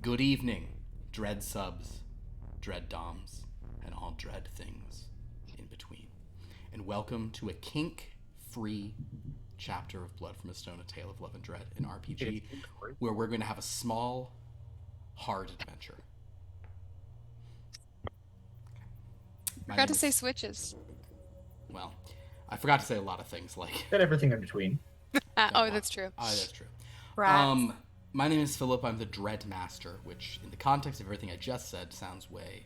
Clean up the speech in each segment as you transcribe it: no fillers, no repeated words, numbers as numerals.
Good evening, dread subs, dread doms, and all dread things in between. And welcome to a kink-free chapter of Blood from a Stone, A Tale of Love and Dread, an RPG, where we're going to have a small, hard adventure. Forgot to say switches. Well, I forgot to say a lot of things, like... And everything in between. That's true. That's true. Rats. My name is Philip. I'm the Dread Master, which, in the context of everything I just said, sounds way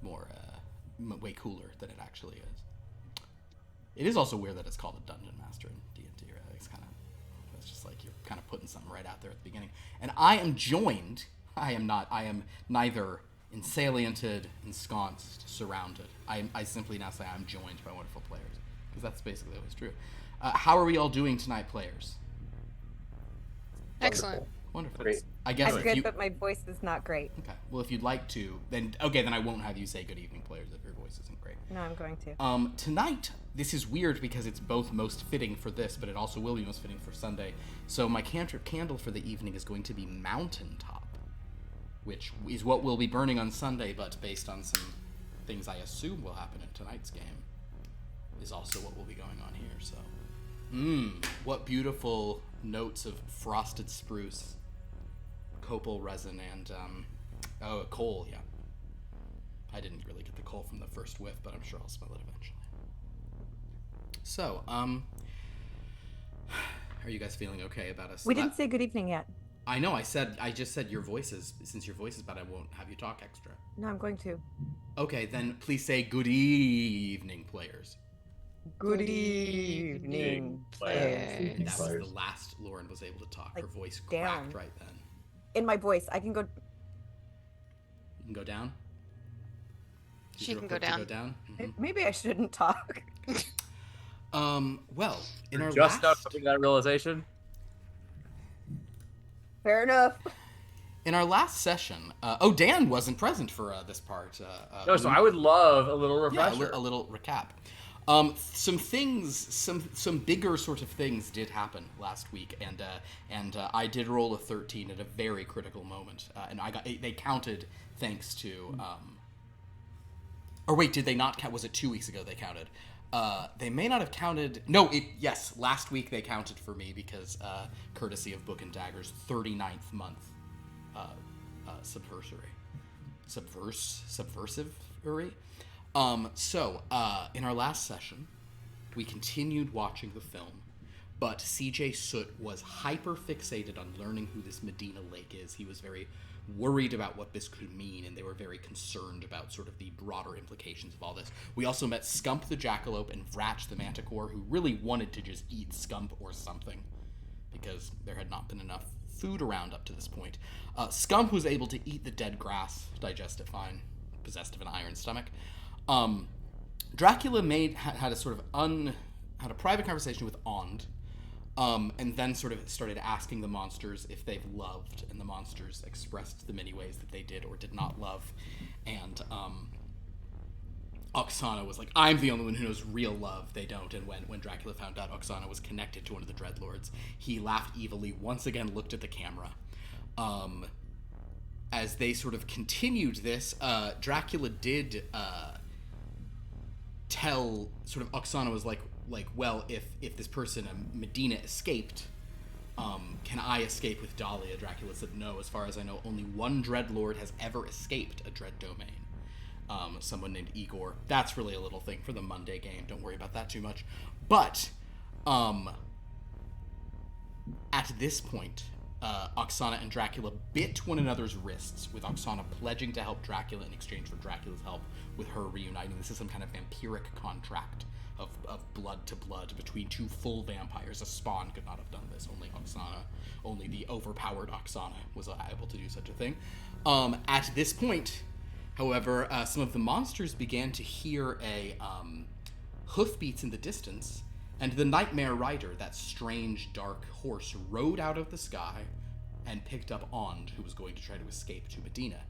more, way cooler than it actually is. It is also weird that it's called a Dungeon Master in D&D, right? It's just like you're kind of putting something right out there at the beginning. And I am joined, I am neither ensaliented, ensconced, surrounded. I simply now say I'm joined by wonderful players, because that's basically what's true. How are we all doing tonight, players? Excellent. Wonderful. Great. I guess I'm good, but my voice is not great. Okay. Well, if you'd like to, then I won't have you say good evening, players, if your voice isn't great. No, I'm going to. Tonight, this is weird because it's both most fitting for this, but it also will be most fitting for Sunday. So my cantrip candle for the evening is going to be Mountaintop, which is what we'll be burning on Sunday, but based on some things I assume will happen in tonight's game, is also what will be going on here. So, what beautiful notes of frosted spruce, copal resin, and coal. Yeah, I didn't really get the coal from the first whiff, but I'm sure I'll smell it eventually. So, are you guys feeling okay about us? We didn't say good evening yet. I know. I just said your voices. Since your voice is bad, I won't have you talk extra. No, I'm going to. Okay, then please say good evening, players. Good evening, players. That was the last Lauren was able to talk. Her voice cracked right then. In my voice, I can go. You can go down? She can go down. Mm-hmm. Maybe I shouldn't talk. Well, in our Just now last... coming to that realization. Fair enough. In our last session... Dan wasn't present for this part. No, so I would love a little refresher. Yeah, a little recap. Some bigger sort of things did happen last week, and I did roll a 13 at a very critical moment, and they counted thanks to. Or wait, did they not count? Was it 2 weeks ago they counted? They may not have counted. No, yes, last week they counted for me because courtesy of Book and Dagger's 39th month subversive-ery. So, in our last session, we continued watching the film, but CJ Soot was hyper-fixated on learning who this Medina Lake is. He was very worried about what this could mean, and they were very concerned about sort of the broader implications of all this. We also met Scump the Jackalope and Vratch the Manticore, who really wanted to just eat Scump or something, because there had not been enough food around up to this point. Scump was able to eat the dead grass, digest it fine, possessed of an iron stomach. Dracula had a sort of had a private conversation with Ond, and then sort of started asking the monsters if they've loved, and the monsters expressed the many ways that they did or did not love. And Oksana was like, I'm the only one who knows real love. They don't. And when Dracula found out Oksana was connected to one of the Dreadlords, he laughed evilly, once again looked at the camera. As they sort of continued this, Dracula did tell sort of Oksana was like, well, if this person, Medina, escaped, can I escape with Dahlia? Dracula said no. As far as I know, only one Dreadlord has ever escaped a Dread Domain. Someone named Igor. That's really a little thing for the Monday game. Don't worry about that too much. But at this point, Oksana and Dracula bit one another's wrists, with Oksana pledging to help Dracula in exchange for Dracula's help with her reuniting. This is some kind of vampiric contract of blood to blood between two full vampires. A spawn could not have done this. Only the overpowered Oksana was able to do such a thing. At this point, however, some of the monsters began to hear hoofbeats in the distance, and the Nightmare Rider, that strange, dark horse, rode out of the sky and picked up Ond, who was going to try to escape to Medina.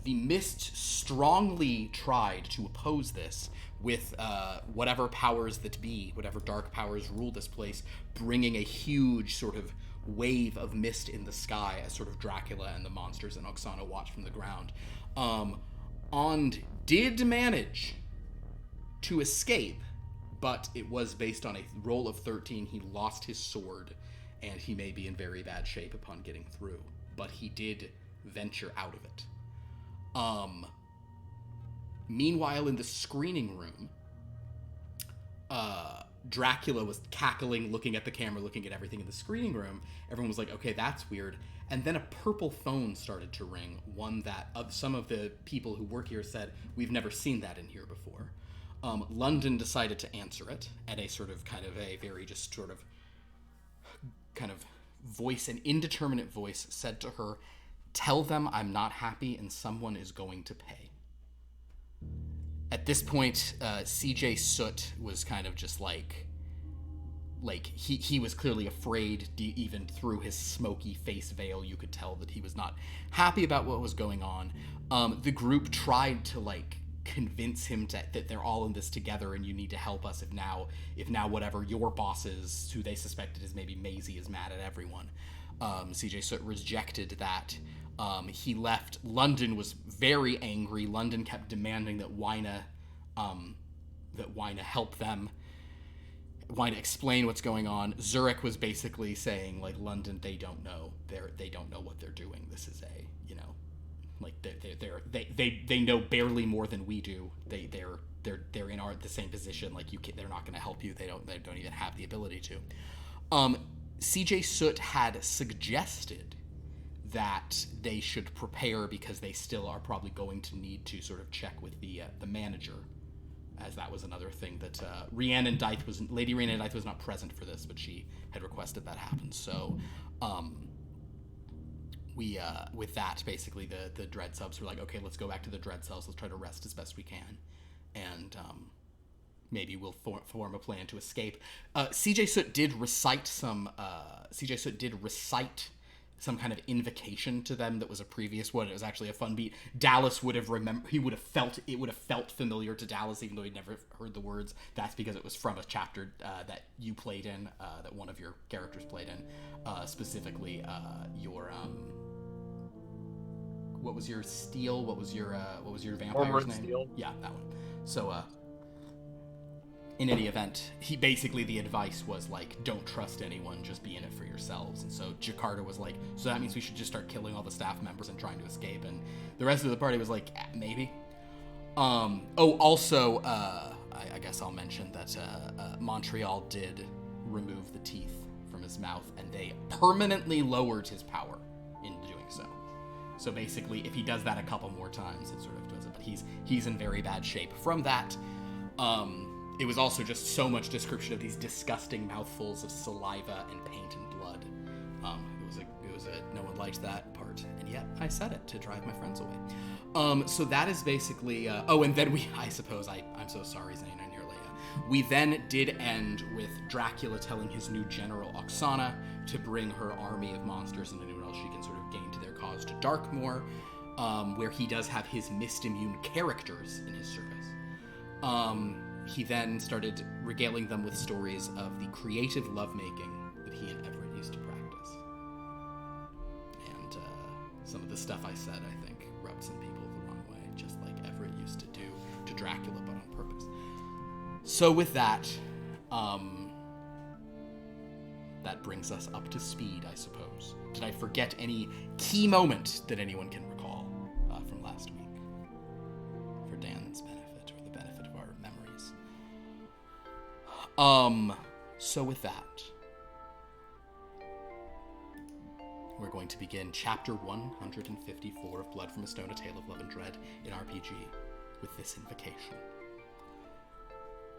The Mist strongly tried to oppose this with whatever powers that be, whatever dark powers rule this place, bringing a huge sort of wave of mist in the sky as sort of Dracula and the monsters and Oksana watch from the ground. And did manage to escape, but it was based on a roll of 13. He lost his sword, and he may be in very bad shape upon getting through. But he did venture out of it. Meanwhile, in the screening room, Dracula was cackling, looking at the camera, looking at everything in the screening room. Everyone was like, okay, that's weird. And then a purple phone started to ring, one that some of the people who work here said, we've never seen that in here before. London decided to answer it, and a sort of kind of a very just sort of kind of voice, an indeterminate voice, said to her, tell them I'm not happy and someone is going to pay. At this point, CJ Soot was kind of just like he was clearly afraid. Even through his smoky face veil, you could tell that he was not happy about what was going on. The group tried to convince him that they're all in this together and you need to help us if now whatever your bosses, who they suspected is maybe Maisie, is mad at everyone. CJ Soot rejected that. He left. London was very angry. London kept demanding that Wyna help them. Wyna explain what's going on. Zurich was basically saying, London, they don't know. They don't know what they're doing. This is they know barely more than we do. They're in the same position. They're not going to help you. They don't even have the ability to. CJ Soot had suggested that they should prepare because they still are probably going to need to sort of check with the manager, as that was another thing that Lady Rhiannon Dythe was not present for this, but she had requested that happen. So with that, basically the Dread subs were like, okay, let's go back to the Dread cells, let's try to rest as best we can, and maybe we'll form a plan to escape. CJ Soot did recite some kind of invocation to them that was a previous one. It was actually a fun beat. Dallas would have it would have felt familiar to Dallas, even though he'd never heard the words. That's because it was from a chapter that you played in, that one of your characters played in, specifically your what was your steel? What was your vampire's name? Steel. Yeah, that one. So in any event, the advice was don't trust anyone, just be in it for yourselves. And so Jakarta was like, so that means we should just start killing all the staff members and trying to escape. And the rest of the party was like, maybe. Also, I guess I'll mention that Montreal did remove the teeth from his mouth, and they permanently lowered his power in doing so. So basically, if he does that a couple more times, it sort of does it. But he's in very bad shape from that. It was also just so much description of these disgusting mouthfuls of saliva and paint and blood. It was a no one liked that part, and yet I said it to drive my friends away. So that is basically. And then I'm so sorry, Zayn and Leia. We then did end with Dracula telling his new general Oksana to bring her army of monsters and anyone else she can sort of gain to their cause to Darkmoor, where he does have his mist-immune characters in his service. He then started regaling them with stories of the creative lovemaking that he and Everett used to practice. And some of the stuff I said, I think, rubbed some people the wrong way, just like Everett used to do to Dracula, but on purpose. So with that, that brings us up to speed, I suppose. Did I forget any key moment that anyone can recall from last week? For Dan's benefit, or the benefit of our memories. So with that, we're going to begin Chapter 154 of Blood from a Stone, A Tale of Love and Dread in RPG with this invocation.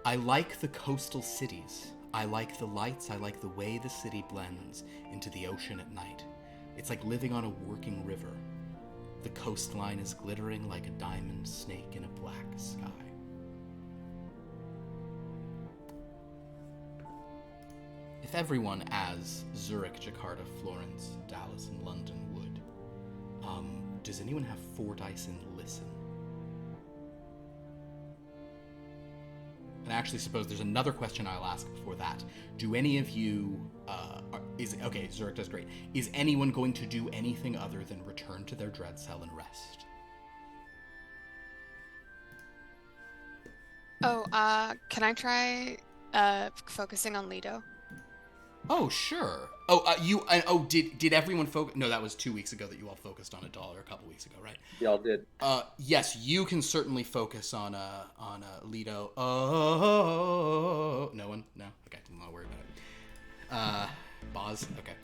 I like the coastal cities. I like the lights. I like the way the city blends into the ocean at night. It's like living on a working river. The coastline is glittering like a diamond snake in a black sky. If everyone, as Zurich, Jakarta, Florence, Dallas, and London would, does anyone have 4 dice and listen? And actually suppose there's another question I'll ask before that. Do any of you, Zurich does great. Is anyone going to do anything other than return to their dread cell and rest? Oh, can I try focusing on Lido? Oh, sure. Did everyone focus? No, that was 2 weeks ago that you all focused on a doll, or a couple weeks ago, right? Y'all did. Yes, you can certainly focus on Lido. Oh, no one? No? Okay, I'm not worried about it. Boz? Okay.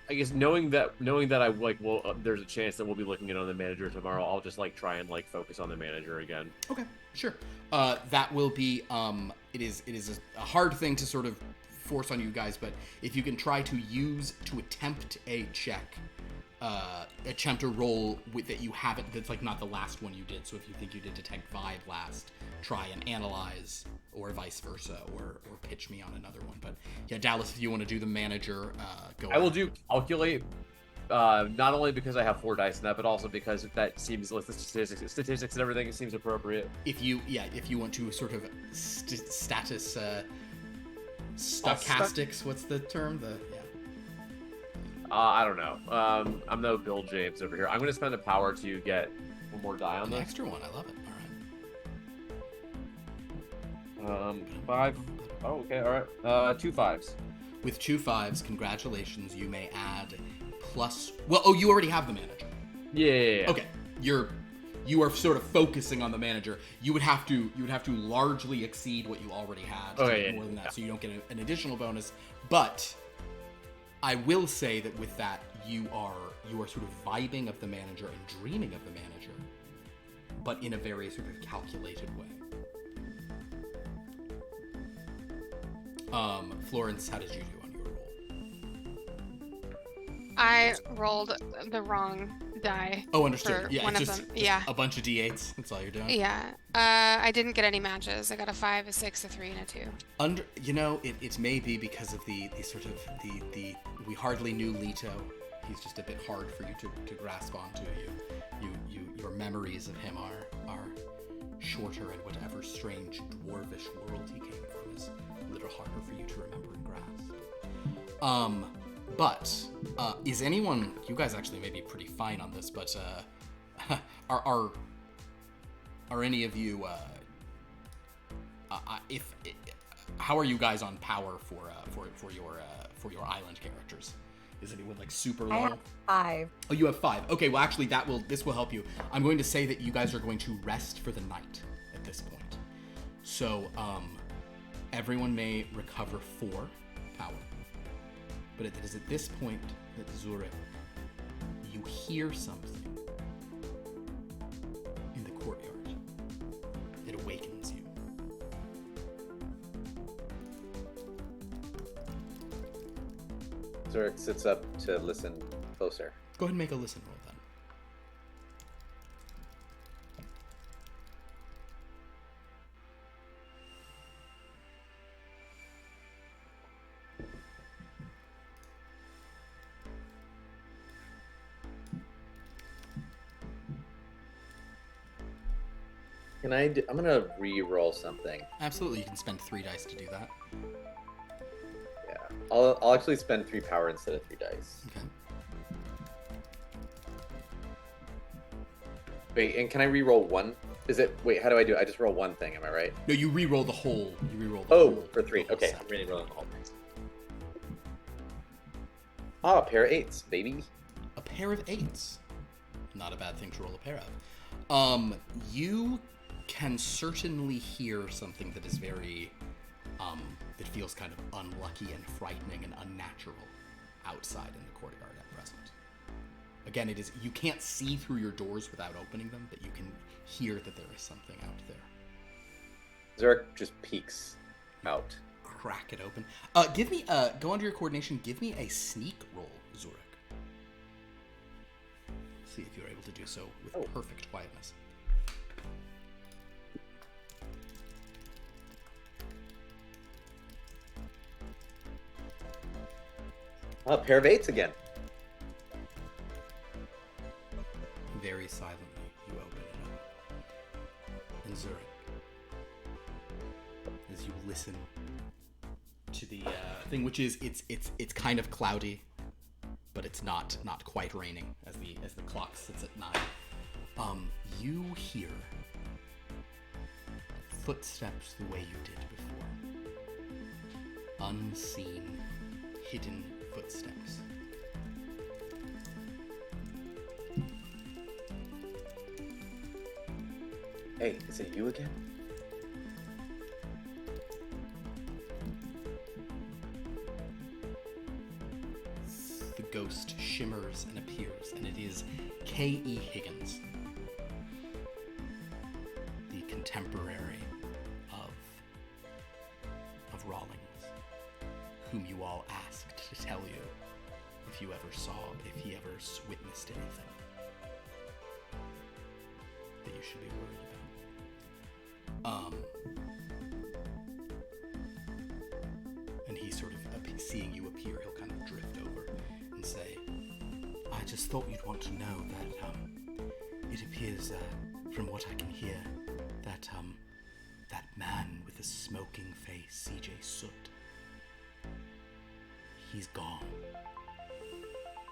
I guess knowing that I like, well, there's a chance that we'll be looking at on the manager tomorrow. I'll just like try and like focus on the manager again. Okay, sure. That will be it is a hard thing to sort of force on you guys, but if you can try to attempt a check, attempt a roll that you haven't, that's like not the last one you did. So if you think you did detect vibe last, try and analyze, or vice versa, or pitch me on another one. But yeah, Dallas, if you want to do the manager, go. I will do calculate. Not only because I have 4 dice in that, but also because that seems like the statistics and everything, it seems appropriate. If you want to sort of status stochastics, what's the term? I don't know. I'm no Bill James over here. I'm going to spend a power to get one more die on an this. Extra one. I love it. All right. 5. Oh, okay. All right. 2 5s. With 2 5s, congratulations. You may add plus. Well, oh, you already have the manager. Yeah. Okay. You are sort of focusing on the manager. You would have to largely exceed what you already had. More than that, so you don't get an additional bonus. But I will say that with that, you are sort of vibing of the manager and dreaming of the manager, but in a very sort of calculated way. Florence, how did you do on your roll? I rolled the wrong die. Oh, understood. Yeah, one it's of just them. Yeah. A bunch of d8s. That's all you're doing. Yeah. I didn't get any matches. I got a 5, a 6, a 3, and a 2. It may be because of the sort of the we hardly knew Leto. He's just a bit hard for you to grasp onto. Your memories of him are shorter, and whatever strange dwarvish world he came from is a little harder for you to remember and grasp. But is anyone? You guys actually may be pretty fine on this, but are any of you? How are you guys on power for your island characters? Is anyone like super low? I have 5. Oh, you have 5. Okay, well actually this will help you. I'm going to say that you guys are going to rest for the night at this point. So everyone may recover 4 power. But it is at this point that Zurich, you hear something in the courtyard. It awakens you. Zurich sits up to listen closer. Go ahead and make a listen roll then. I'm gonna re-roll something. Absolutely, you can spend 3 dice to do that. Yeah, I'll actually spend 3 power instead of 3 dice. Okay. Wait, and can I re-roll 1? Wait, how do I do it? I just roll 1 thing, am I right? No, you re-roll the whole. For 3. the whole Okay, set. I'm re-rolling the whole thing. Oh, a pair of 8s, baby. A pair of 8s. Not a bad thing to roll a pair of. You can certainly hear something that is very, that feels kind of unlucky and frightening and unnatural outside in the courtyard at present. Again, you can't see through your doors without opening them, but you can hear that there is something out there. Zurich just peeks out. Crack it open. Give me, go under your coordination, give me a sneak roll, Zurich. See if you're able to do so with perfect quietness. Oh, a pair of 8s again. Very silently, you open it up. And Zurich, as you listen to the thing, which is it's kind of cloudy, but it's not quite raining as the clock sits at 9. You hear footsteps the way you did before. Unseen, hidden footsteps. Hey, is it you again? The ghost shimmers and appears, and it is K.E. Higgins, the contemporary of Rawlings, whom you all asked to tell you if he ever witnessed anything that you should be worried about. And he sort of, seeing you appear, he'll kind of drift over and say, I just thought you'd want to know that, it appears, from what I can hear, that, that man with the smoking face, CJ Soot, he's gone.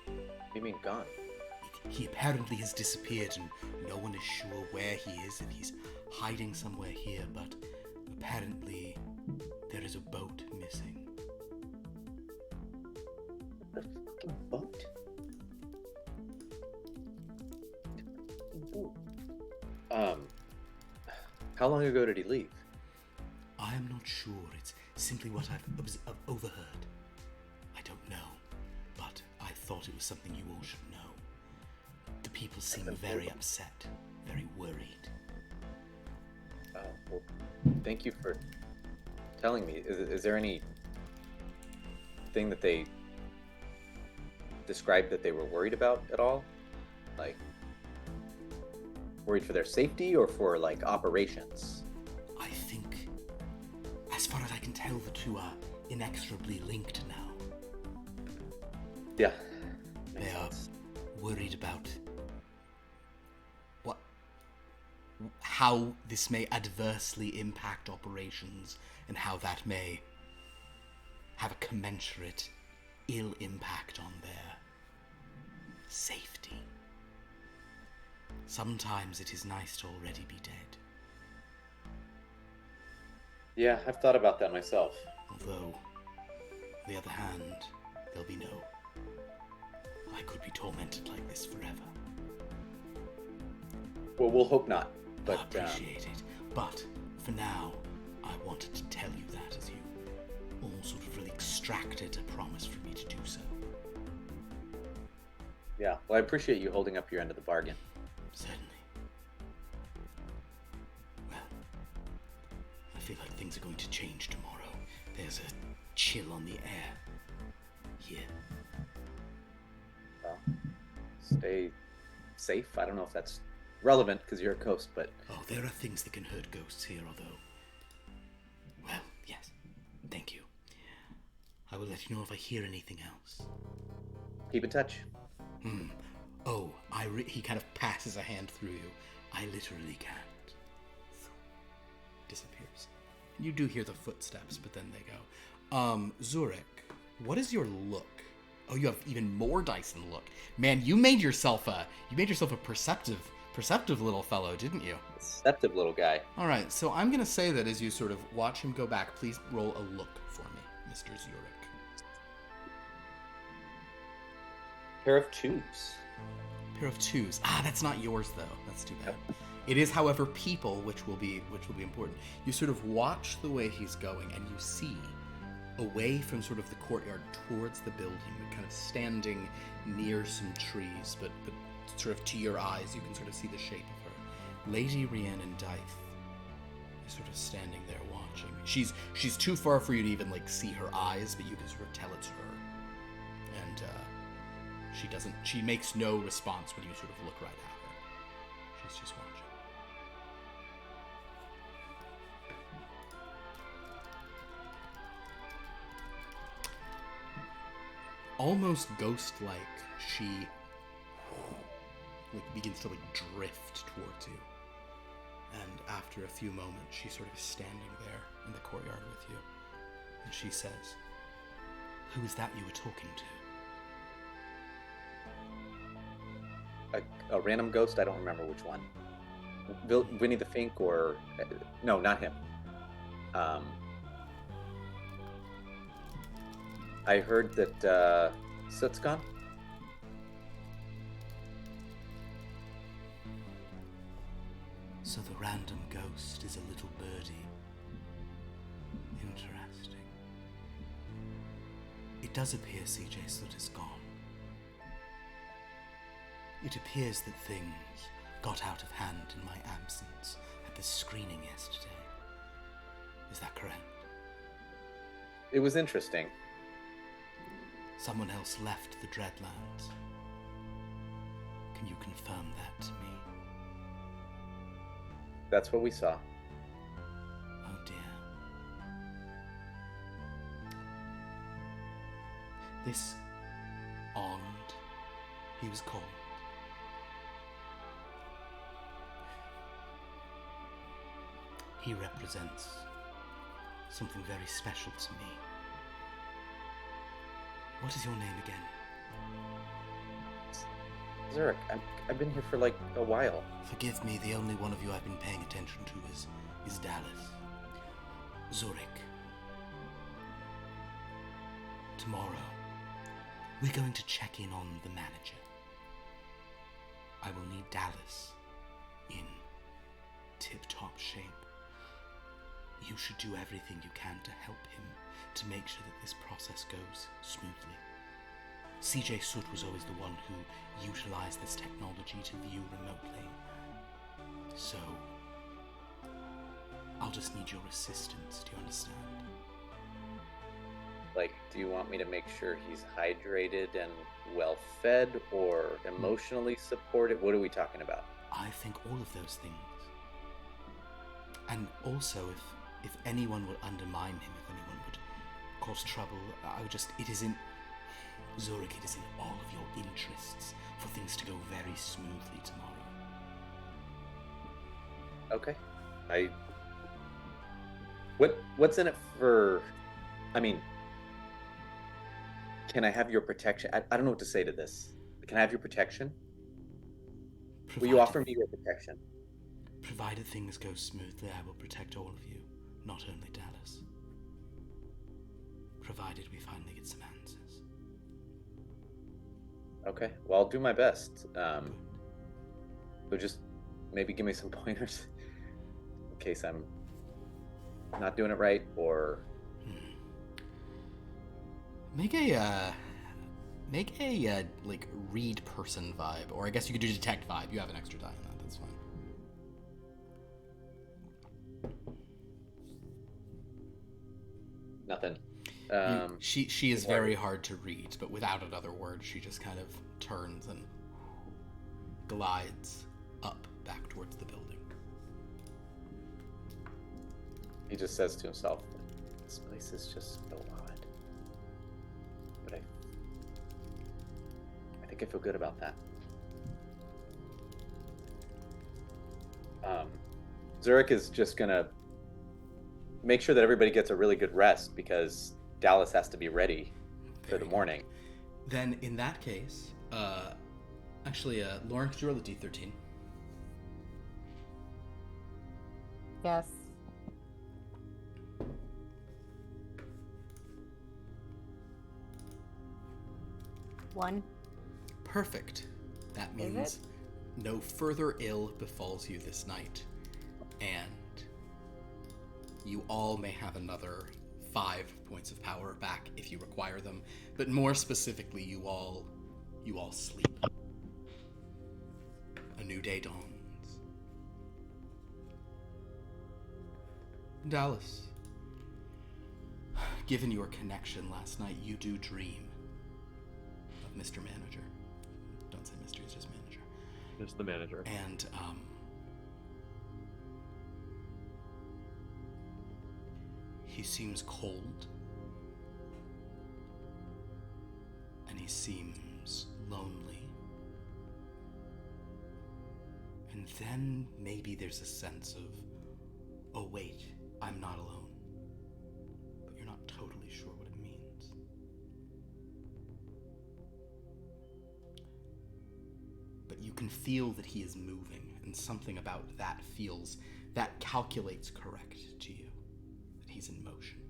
What do you mean gone? He apparently has disappeared, and no one is sure where he is, if he's hiding somewhere here, but apparently there is a boat missing. The fucking boat? How long ago did he leave? I am not sure. It's simply what I've overheard. I don't know, but I thought it was something you all should know. The people seem very upset, very worried. Well, thank you for telling me. Is there any thing that they described that they were worried about at all? Like, worried for their safety or for, like, operations? I think, as far as I can tell, the two are inexorably linked now. Yeah. They are worried about how this may adversely impact operations, and how that may have a commensurate ill impact on their safety. Sometimes it is nice to already be dead. Yeah, I've thought about that myself. Although, on the other hand, there'll be no... I could be tormented like this forever. Well, we'll hope not. But, I appreciate it. But, for now, I wanted to tell you that, as you all sort of really extracted a promise from me to do so. Yeah, well, I appreciate you holding up your end of the bargain. Certainly. Well, I feel like things are going to change tomorrow. There's a chill on the air here. Well, stay safe. I don't know if that's relevant because you're a ghost, but... Oh, there are things that can hurt ghosts here, although... Well, yes. Thank you. I will let you know if I hear anything else. Keep in touch. Oh, he kind of passes a hand through you. I literally can't. Disappears. You do hear the footsteps, but then they go. Zurich, what is your look? Oh, you have even more dice than look. Man, you made yourself a perceptive little fellow, didn't you? Perceptive little guy. All right, so I'm gonna say that as you sort of watch him go back, please roll a look for me, Mr. Zurich. Pair of twos. Pair of twos. Ah, that's not yours though. That's too bad. It is, however, people, which will be important. You sort of watch the way he's going, and you see away from sort of the courtyard towards the building, kind of standing near some trees, but sort of to your eyes, you can sort of see the shape of her. Lady Rhiannon Dythe is sort of standing there watching. She's too far for you to even like see her eyes, but you can sort of tell it's her. And she makes no response when you sort of look right at her. She's just watching. Almost ghost-like, she begins to drift towards you. And after a few moments, she sort of is standing there in the courtyard with you. And she says, "Who is that you were talking to?" A random ghost? I don't remember which one. Winnie the Fink or... No, not him. I heard that Soot's gone. So the random ghost is a little birdie. Interesting. It does appear CJ Soot is gone. It appears that things got out of hand in my absence at the screening yesterday. Is that correct? It was interesting. Someone else left the Dreadlands. Can you confirm that to me? That's what we saw. Oh dear. This Arnold, he was called. He represents something very special to me. What is your name again? Zurich, I've been here for like a while. Forgive me, the only one of you I've been paying attention to is Dallas. Zurich. Tomorrow, we're going to check in on the manager. I will need Dallas in tip-top shape. You should do everything you can to help him to make sure that this process goes smoothly. CJ Soot was always the one who utilized this technology to view remotely. So, I'll just need your assistance, do you understand? Like, do you want me to make sure he's hydrated and well fed or emotionally supported? What are we talking about? I think all of those things. And also, if anyone would undermine him, if anyone would cause trouble, I would just, it is in, Zurich, it is in all of your interests for things to go very smoothly tomorrow. Okay. What's in it for, I mean, can I have your protection? I don't know what to say to this. Can I have your protection? Will you offer me your protection? Provided things go smoothly, I will protect all of you, not only Dallas. Provided we finally get some answers. Okay, well, I'll do my best. So just maybe give me some pointers in case I'm not doing it right, or... Make a like read person vibe, or I guess you could do detect vibe. You have an extra die on that. That's fine. Nothing. She is very hard to read, but without another word, she just kind of turns and glides up back towards the building. He just says to himself, "This place is just so odd." But I think I feel good about that. Zurich is just gonna make sure that everybody gets a really good rest because Dallas has to be ready for the morning. Then, in that case, actually, Lauren, could you roll a D13? Yes. One. Perfect. That means no further ill befalls you this night, and you all may have another 5 points of power back if you require them. But more specifically, you all sleep. A new day dawns. Dallas, given your connection last night, you do dream of Mr. Manager. Don't say Mr., it's just Manager. Just the manager. And, he seems cold. And he seems lonely. And And then maybe there's a sense of, oh wait, I'm not alone. But you're not totally sure what it means. But you can feel that he is moving, and something about that calculates correct to you, that he's in motion.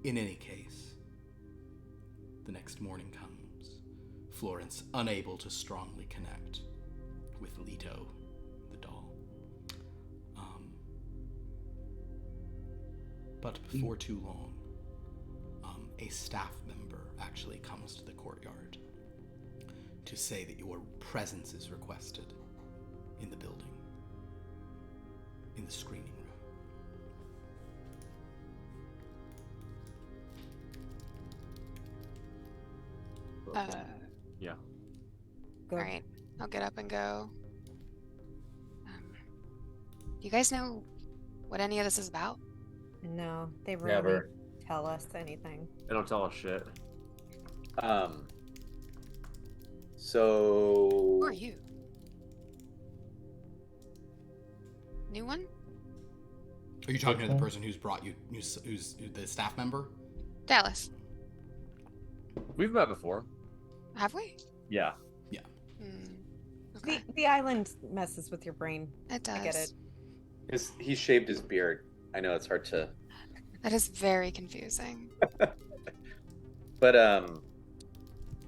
In any case, the next morning comes, Florence unable to strongly connect with Leto, the doll. But before too long, a staff member actually comes to the courtyard to say that your presence is requested in the building, in the screening room. Yeah. Go. All right, I'll get up and go. Do you guys know what any of this is about? No, they rarely Never. tell us anything. They don't tell us shit. So Who are you? New one? Are you talking to the person who's brought you, who's the staff member? Dallas. We've met before. Have we? Yeah. Okay. The island messes with your brain. It does. I get it. he shaved his beard. I know it's hard to, That is very confusing. but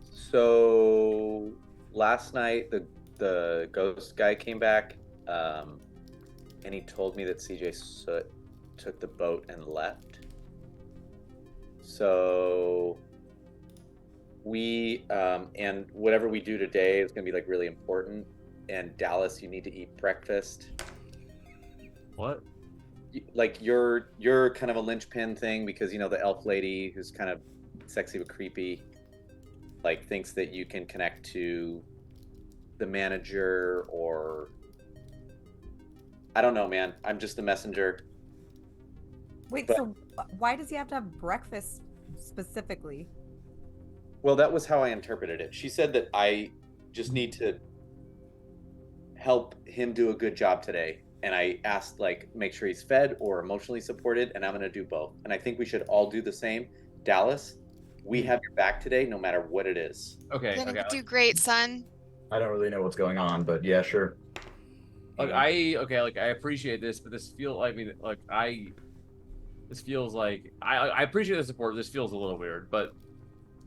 so last night the ghost guy came back, and he told me that CJ Soot took the boat and left. So we and whatever we do today is gonna be like really important. And Dallas, you need to eat breakfast. What? Like you're kind of a linchpin thing because the elf lady who's kind of sexy but creepy, like thinks that you can connect to the manager, or I don't know, man. I'm just the messenger. Wait, But- so why does he have to have breakfast specifically? Well, that was how I interpreted it. She said that I just need to help him do a good job today. And I asked, like, make sure he's fed or emotionally supported, and I'm going to do both. And I think we should all do the same. Dallas, we have your back today, no matter what it is. Okay. You're gonna Okay. do great, son. I don't really know what's going on, but yeah, sure. Like I appreciate this, but this feels. I mean, like this feels like I appreciate the support. This feels a little weird, but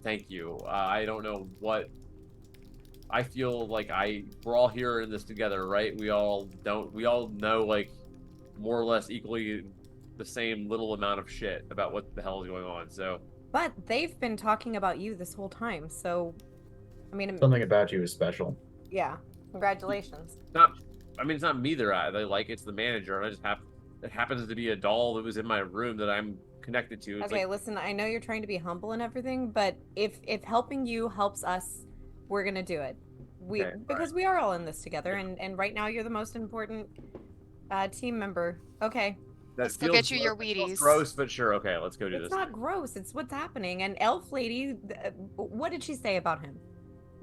thank you. I don't know what. I feel like we're all here in this together, right? We all know like more or less equally the same little amount of shit about what the hell is going on. So But they've been talking about you this whole time, so I mean, Something about you is special. yeah. Congratulations. it's not me they're at. They like it's the manager, and I just it happens to be a doll that was in my room that I'm connected to. It's Okay, like, listen, I know you're trying to be humble and everything, but if helping you helps us, we're gonna do it. Okay, Because we are all in this together, and right now you're the most important team member. Okay, that Let's go feels get you your gross- it feels Wheaties. Gross, but sure. Okay, let's go do it's this. not gross. It's what's happening. And Elf Lady, what did she say about him?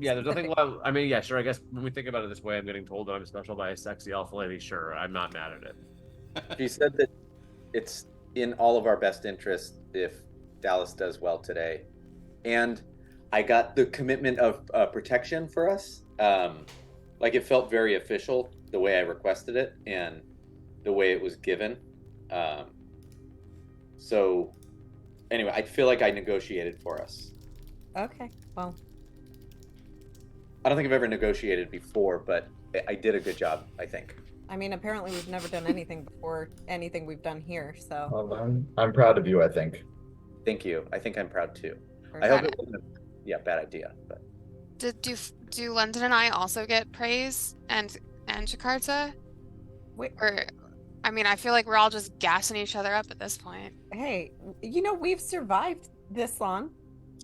Yeah, there's nothing. Well, I mean, yeah, sure. I guess when we think about it this way, I'm getting told that I'm special by a sexy alpha lady. Sure, I'm not mad at it. She said that it's in all of our best interest if Dallas does well today. And I got the commitment of protection for us. Like it felt very official the way I requested it and the way it was given. So anyway, I feel like I negotiated for us. Okay, well, I don't think I've ever negotiated before, but I did a good job, I think. I mean, apparently we've never done anything before, anything we've done here, so. Well, I'm proud of you, I think. Thank you. I think I'm proud too. Or- I hope it wasn't a bad idea, but Do London and I also get praise and Jakarta? Wait, Or, I mean, I feel like we're all just gassing each other up at this point. hey, we've survived this long.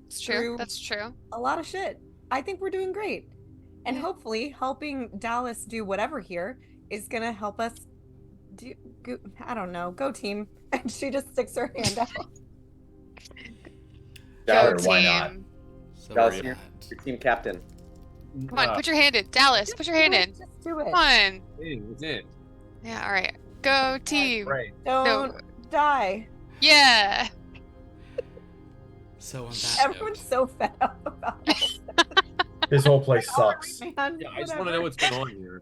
It's true. True. That's true. A lot of shit. I think we're doing great. And Yeah. hopefully helping Dallas do whatever here is gonna help us I don't know, go team. And she just sticks her hand out. Go Sure, why not? team. So Dallas, we're you're at your team captain. Come on, put your hand in. Dallas, put your hand in. Just do it. Come on. It's in. Yeah, all right. Go team. Right. Don't die. Yeah. So on that Everyone's note, so fed up about it. This whole place All sucks. right, man, Yeah, I just want to know what's going on here.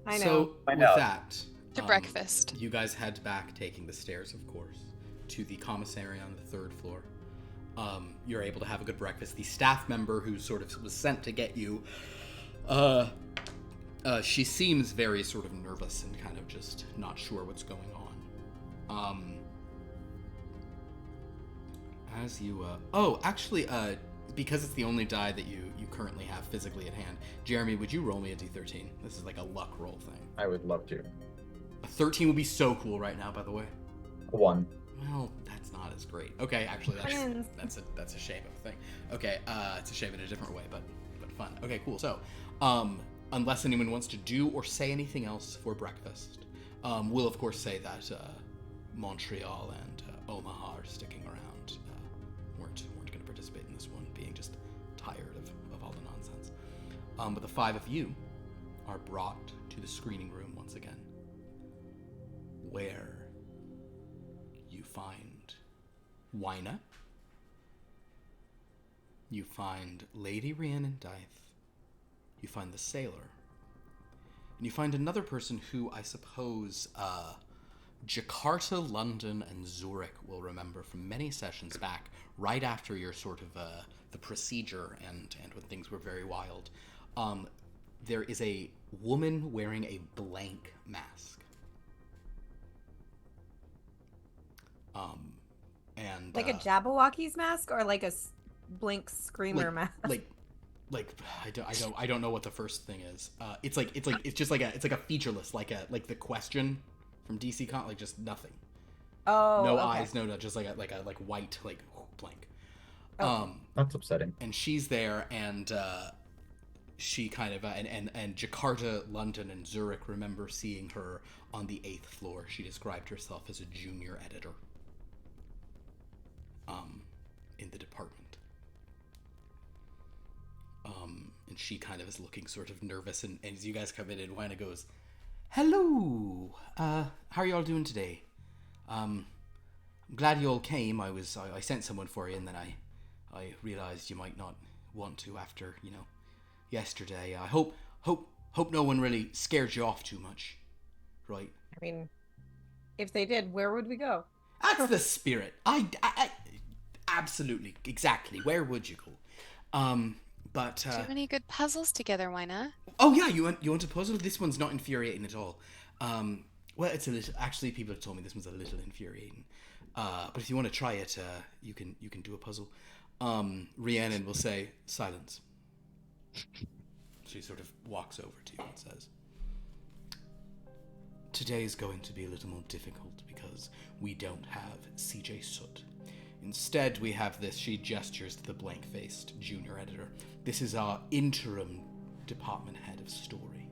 I know. So Find with out. that, To breakfast. you guys head back, taking the stairs, of course, to the commissary on the 3rd floor. You're able to have a good breakfast. The staff member who sort of was sent to get you, she seems very sort of nervous and kind of just not sure what's going on. As you, because it's the only die that you currently have physically at hand, Jeremy, would you roll me a d13? This is like a luck roll thing. I would love to. A 13 would be so cool right now, by the way. 1. Well, that's not as great. Okay, actually, Friends. that's a shame of a thing. Okay, it's a shame in a different way, but fun. Okay, cool. So, unless anyone wants to do or say anything else for breakfast, we'll of course say that Montreal and Omaha are sticking around. weren't going to participate in this one, being just tired of all the nonsense. But the 5 of you are brought to the screening room once again, where you find Wyna, you find Lady Rhiannon Dythe, you find the sailor, and you find another person who I suppose Jakarta, London, and Zurich will remember from many sessions back, right after your sort of the procedure and when things were very wild. There is a woman wearing a blank mask. And Like a Jabberwocky's mask or like a blink screamer mask? Like I don't know what the first thing is. It's just like a featureless, like the question from DC Con, like just nothing. Oh, No okay. eyes, no, just like white, like blank. Okay. That's upsetting. And she's there, and she kind of and Jakarta, London, and Zurich remember seeing her on the 8th floor. She described herself as a junior editor in the department. And she kind of is looking sort of nervous, and as you guys come in, and Wyna goes, "Hello, how are you all doing today? I'm glad you all came. I sent someone for you, and then I realized you might not want to after, yesterday. I hope no one really scared you off too much, right?" I mean, if they did, where would we go? That's the spirit. I absolutely, exactly. Where would you go? But Too many good puzzles together, why not? oh yeah, you want a puzzle? This one's not infuriating at all. Well, it's a little. Actually, people have told me this one's a little infuriating. But if you want to try it, you can do a puzzle. Rhiannon will say, "Silence." She sort of walks over to you and says, "Today is going to be a little more difficult because we don't have CJ Soot. Instead, we have this," she gestures to the blank-faced junior editor. "This is our interim department head of story.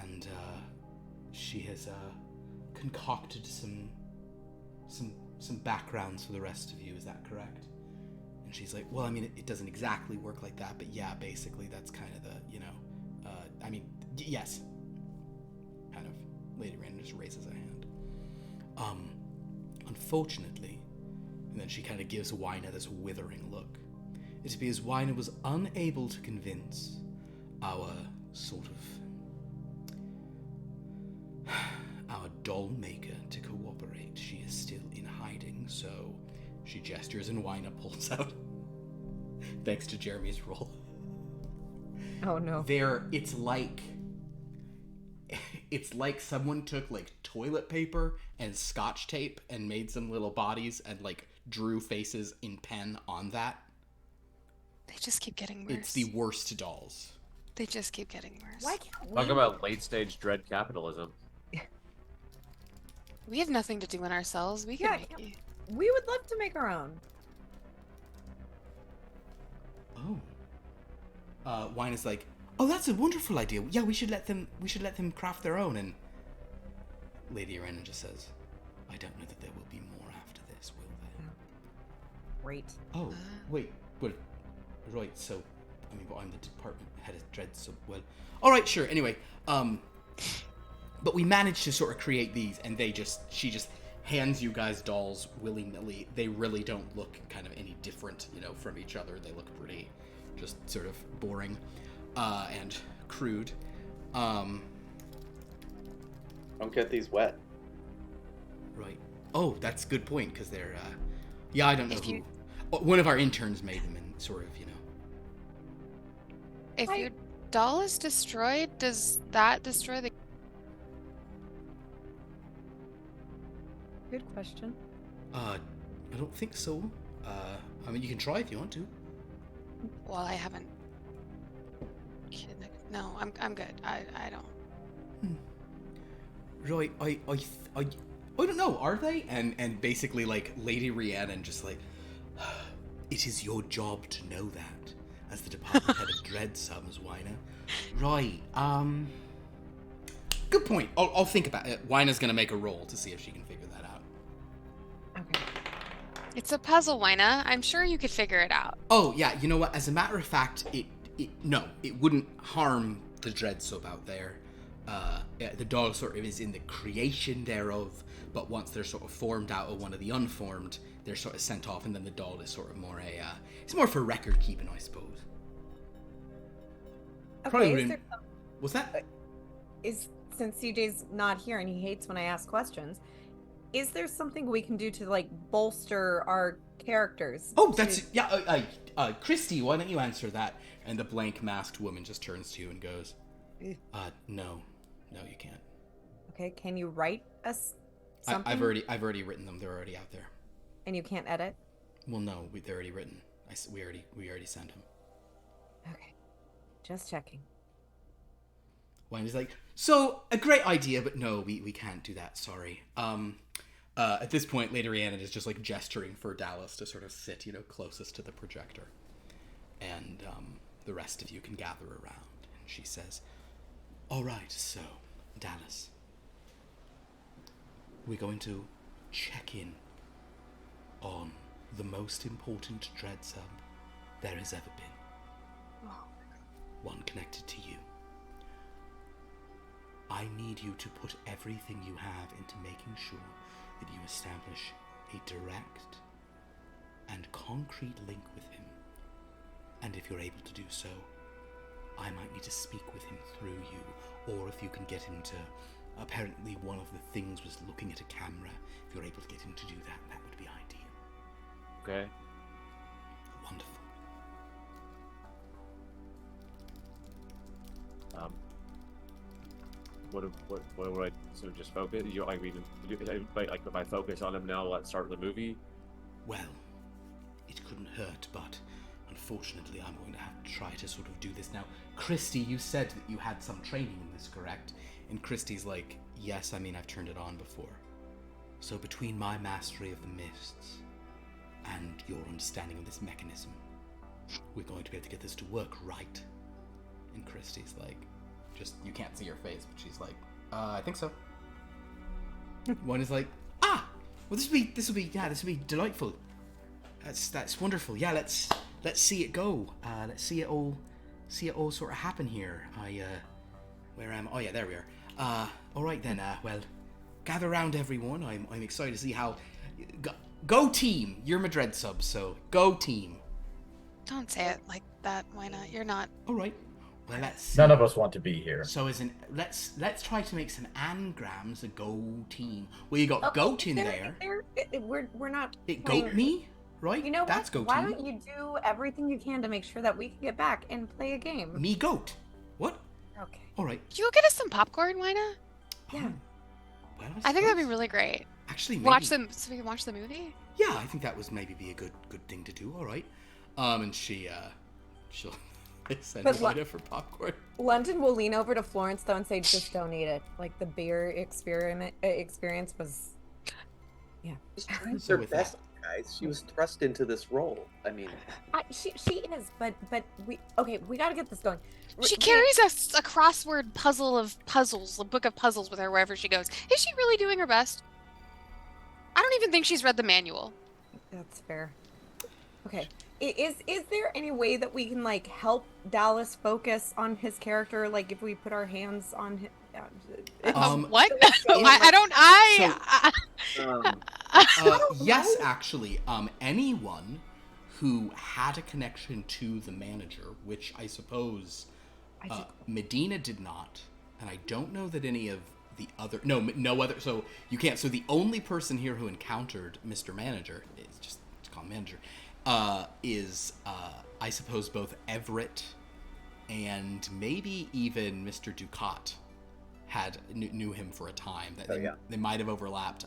And she has concocted some backgrounds for the rest of you, is that correct?" And she's like, "Well, I mean, it doesn't exactly work like that, but yeah, basically that's kind of the, yes." Kind of, Lady Rand just raises a hand. Unfortunately," and then she kind of gives Wyna this withering look, "it's because Wyna was unable to convince our our doll maker to cooperate. She is still in hiding, so," she gestures and Wyna pulls out, thanks to Jeremy's roll. Oh no. It's like someone took like toilet paper and scotch tape and made some little bodies and like drew faces in pen on that. They just keep getting worse. It's the worst dolls. They just keep getting worse. Why can't we? Talk about late stage dread capitalism. We have nothing to do in ourselves. We can Yeah, make you. We would love to make our own. Oh. Wyna's like, "Oh, that's a wonderful idea. Yeah, we should let them craft their own." And Lady Arena just says, "I don't know that there will be more after this, will there?" Great. Oh, wait, right, so I mean, but I'm the department head of Dread, so well. All right, sure. Anyway, but we managed to sort of create these, and she just hands you guys dolls willy-nilly. They really don't look kind of any different, from each other. They look pretty, just sort of boring, and crude. Don't get these wet. Right. Oh, that's a good point, because they're, I don't know who. One of our interns made them, and sort of, If your doll is destroyed, does that destroy the... Good question. I don't think so. I mean, you can try if you want to. Well, I haven't... No, I'm good. I don't... Right, I don't know, are they? And basically, like, Lady Rhiannon just like, it is your job to know that, as the department head of Dread Sums, Wyna. Right, good point. I'll think about it. Wyna's gonna make a roll to see if she can figure that out. Okay. It's a puzzle, Wyna. I'm sure you could figure it out. Oh, yeah, you know what? As a matter of fact, it wouldn't harm the Dread Sub out there. The doll sort of is in the creation thereof, but once they're sort of formed out of one of the unformed, they're sort of sent off, and then the doll is sort of more it's more for record keeping, I suppose. Probably Okay, wouldn't. What's that? Since CJ's not here and he hates when I ask questions, is there something we can do to like bolster our characters? Oh, that's Christy. Why don't you answer that? And the blank masked woman just turns to you and goes, "No, you can't." Okay, can you write us something? I've already written them. They're already out there. And you can't edit? Well, no, they're already written. We already sent them. Okay, just checking. Wayne is like, so a great idea, but no, we can't do that. Sorry. At this point, Lady Rhiannon is just like gesturing for Dallas to sort of sit, closest to the projector, and the rest of you can gather around. And she says, "All right, so Dallas, we're going to check in on the most important Dread Sub there has ever been. One connected to you. I need you to put everything you have into making sure that you establish a direct and concrete link with him. And if you're able to do so, I might need to speak with him through you, or if you can get him to... Apparently one of the things was looking at a camera. If you're able to get him to do that, that would be ideal." Okay. Wonderful. What would I sort of just focus? Like if I focus on him now, let's start the movie. Well, it couldn't hurt, but unfortunately I'm going to have to try to sort of do this now. Christy, you said that you had some training in this, correct? And Christy's like, yes, I mean, I've turned it on before. So between my mastery of the mists and your understanding of this mechanism, we're going to be able to get this to work, right? And Christy's like, you can't see her face, but she's like, I think so. One is like, well, this will be delightful. That's wonderful. Yeah, let's see it go. Let's see it all sort of happen here. Where am I? Oh yeah, there we are. All right then. Well, gather around, everyone. I'm excited to see how. Go team! You're my Dread Sub, so go team. Don't say it like that. Why not? You're not. All right. Well, let's. None of us want to be here. So let's try to make some anagrams. A go team. Well, you got goat in there. We're not. It goat me, right? You know what? That's goat Why team. don't you do everything you can to make sure that we can get back and play a game? Me goat. What? Okay. All right. You get us some popcorn, Wyna? Yeah. Well, I think that'd be really great. Actually, maybe... Watch them so we can watch the movie. Yeah, I think that was maybe be a good thing to do. All right. And she'll send Wyna for popcorn. London will lean over to Florence though and say, "Just don't eat it." Like the beer experience was. Yeah. She's trying So her with best, guys. She was thrust into this role. I mean, She is, but we got to get this going. She carries a crossword puzzle of puzzles, a book of puzzles with her wherever she goes. Is she really doing her best? I don't even think she's read the manual. That's fair. Okay. Is there any way that we can like help Dallas focus on his character? Like if we put our hands on him. What? So, I don't. Yes, actually, anyone who had a connection to the manager, which I suppose Medina did not, and I don't know that any of the other no other. So you can't. So the only person here who encountered Mr. Manager is just call him Manager. Is I suppose both Everett and maybe even Mr. Ducat knew him for a time. That they might have overlapped.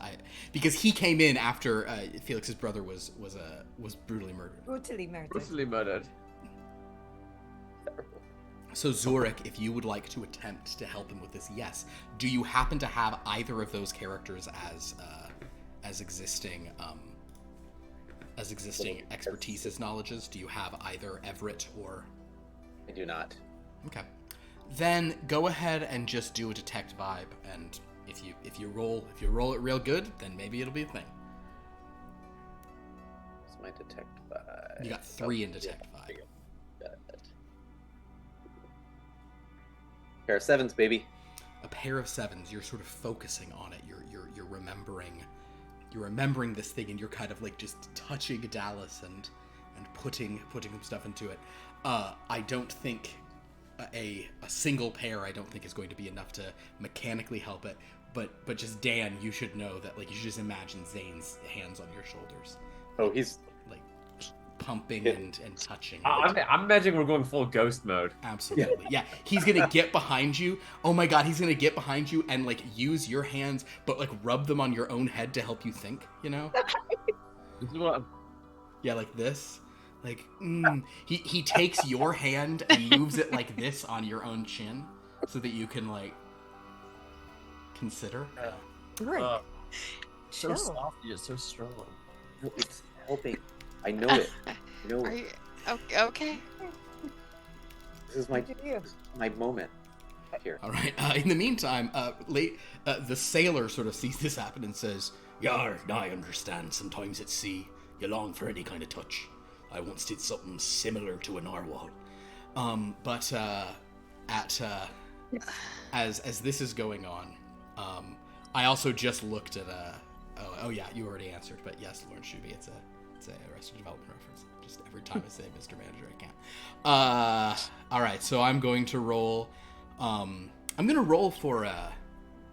Because he came in after Felix's brother was brutally murdered. Brutally murdered. So Zurich, if you would like to attempt to help him with this, yes. Do you happen to have either of those characters as existing expertise as knowledges? Do you have either Everett or? I do not. Okay. Then go ahead and just do a detect vibe, and if you roll it real good, then maybe it'll be a thing. What's my detect vibe? You got 3 in detect vibe. Got it. Pair of 7s, baby. A pair of 7s. You're sort of focusing on it. You're remembering this thing, and you're kind of like just touching Dallas and putting some stuff into it. I don't think a single pair I don't think is going to be enough to mechanically help it, but just Dan, you should know that, like, you should just imagine Zane's hands on your shoulders. Oh, he's like pumping and touching. I'm imagining we're going full ghost mode. Absolutely. Yeah. He's gonna get behind you. Oh my god, he's gonna get behind you and like use your hands but like rub them on your own head to help you think, you know? Yeah, like this. Like, he takes your hand and moves it like this on your own chin so that you can, like, consider. Right. So soft, yet so strong. It's helping. I know it. No. Are you okay? This is my moment here. All right. In the meantime, the sailor sort of sees this happen and says, "Yar, I understand. Sometimes at sea, you long for any kind of touch. I once did something similar to a narwhal." But as this is going on, I also just looked at oh yeah, you already answered, but yes, Lawrence Shuby, it's a Arrested Development reference. Just every time I say Mr. Manager, I can. All right, so I'm going to roll. I'm gonna roll for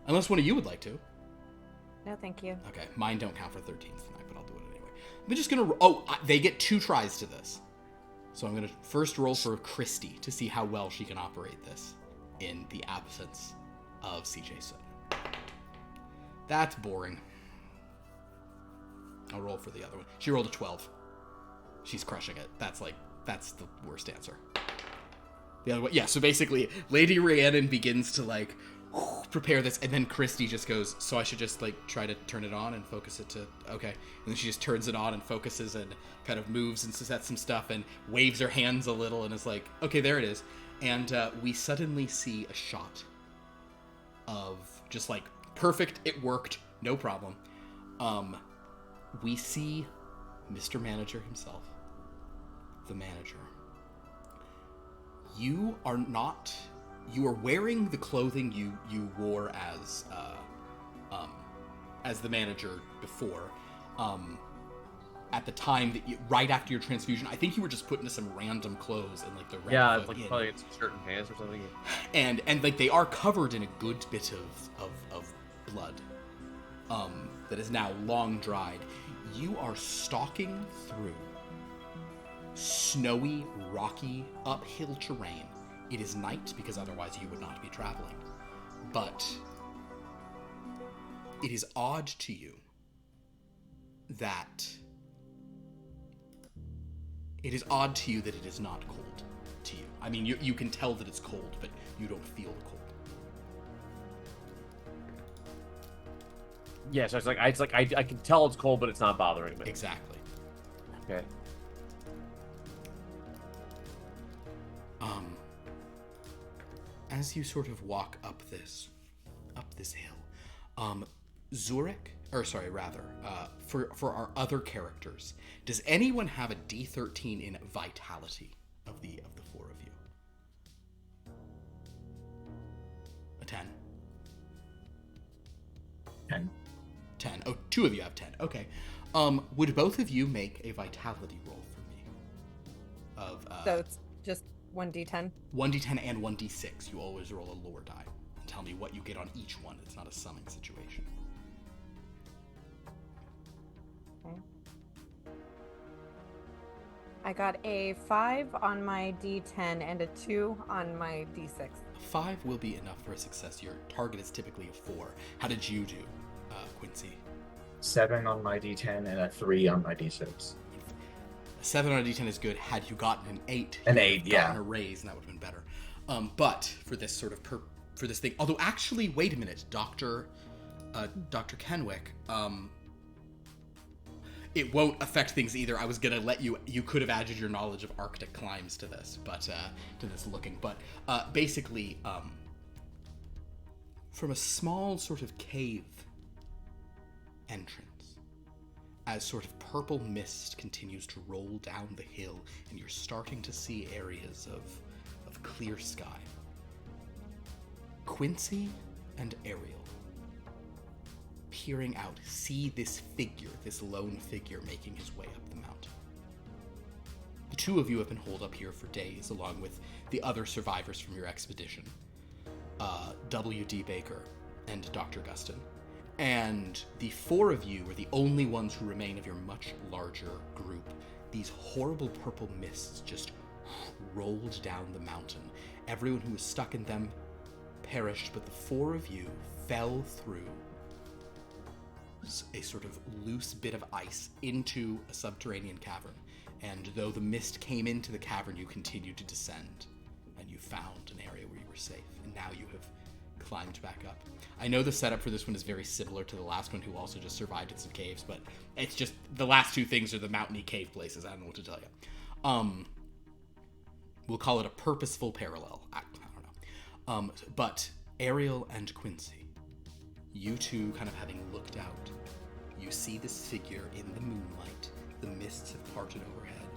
unless one of you would like to. No, thank you. Okay, mine don't count for 13s tonight, but I'll do it anyway. I'm just gonna. They get 2 tries to this, so I'm gonna first roll for Christy to see how well she can operate this in the absence of CJ Soot. That's boring. I'll roll for the other one. She rolled a 12. She's crushing it. That's the worst answer. The other one, yeah. So basically, Lady Rhiannon begins to like prepare this, and then Christy just goes, "So I should just like try to turn it on and focus it to okay." And then she just turns it on and focuses and kind of moves and sets some stuff and waves her hands a little and is like, "Okay, there it is." And we suddenly see a shot of just like perfect. It worked, no problem. We see Mr. Manager himself, the manager. You are wearing the clothing you wore as the manager before. At the time that right after your transfusion, I think you were just put into some random clothes and like the red like probably some shirt and pants or something. And like they are covered in a good bit of blood. That is now long dried. You are stalking through snowy, rocky, uphill terrain. It is night because otherwise you would not be traveling. But it is odd to you that it is not cold to you. I mean, you can tell that it's cold, but you don't feel the cold. Yeah, so it's like I can tell it's cold, but it's not bothering me. Exactly. Okay. As you sort of walk up this hill, Zurich, or sorry, rather, for our other characters, does anyone have a D13 in vitality of the 4 of you? 10. 10. 10. Oh, two of you have 10. Okay. Would both of you make a vitality roll for me? So it's just 1d10. 1d10 and 1d6. You always roll a lower die. And tell me what you get on each one. It's not a summing situation. Okay. I got a 5 on my d10 and a 2 on my d6. 5 will be enough for a success. Your target is typically a 4. How did you do, Quincy? 7 on my d10 and a 3 on my d6. A 7 on a d10 is good. Had you gotten an 8, An you 8, would have gotten a raise, and that would have been better. But for this sort of for this thing, although actually, wait a minute, Dr. Kenwick, it won't affect things either. I was gonna let you could have added your knowledge of Arctic climes to this, but to this looking. But basically, from a small sort of cave entrance, as sort of purple mist continues to roll down the hill, and you're starting to see areas of clear sky, Quincy and Ariel, peering out, see this figure, this lone figure making his way up the mountain. The two of you have been holed up here for days, along with the other survivors from your expedition, W.D. Baker and Dr. Guston. And the four of you are the only ones who remain of your much larger group. These horrible purple mists just rolled down the mountain. Everyone who was stuck in them perished, but the four of you fell through a sort of loose bit of ice into a subterranean cavern. And though the mist came into the cavern, you continued to descend, and you found an area where you were safe. And now you have climbed back up. I know the setup for this one is very similar to the last one, who also just survived in some caves, but it's just the last two things are the mountainy cave places. I don't know what to tell you. We'll call it a purposeful parallel. I don't know. But Ariel and Quincy, you two kind of having looked out, you see this figure in the moonlight. The mists have parted overhead,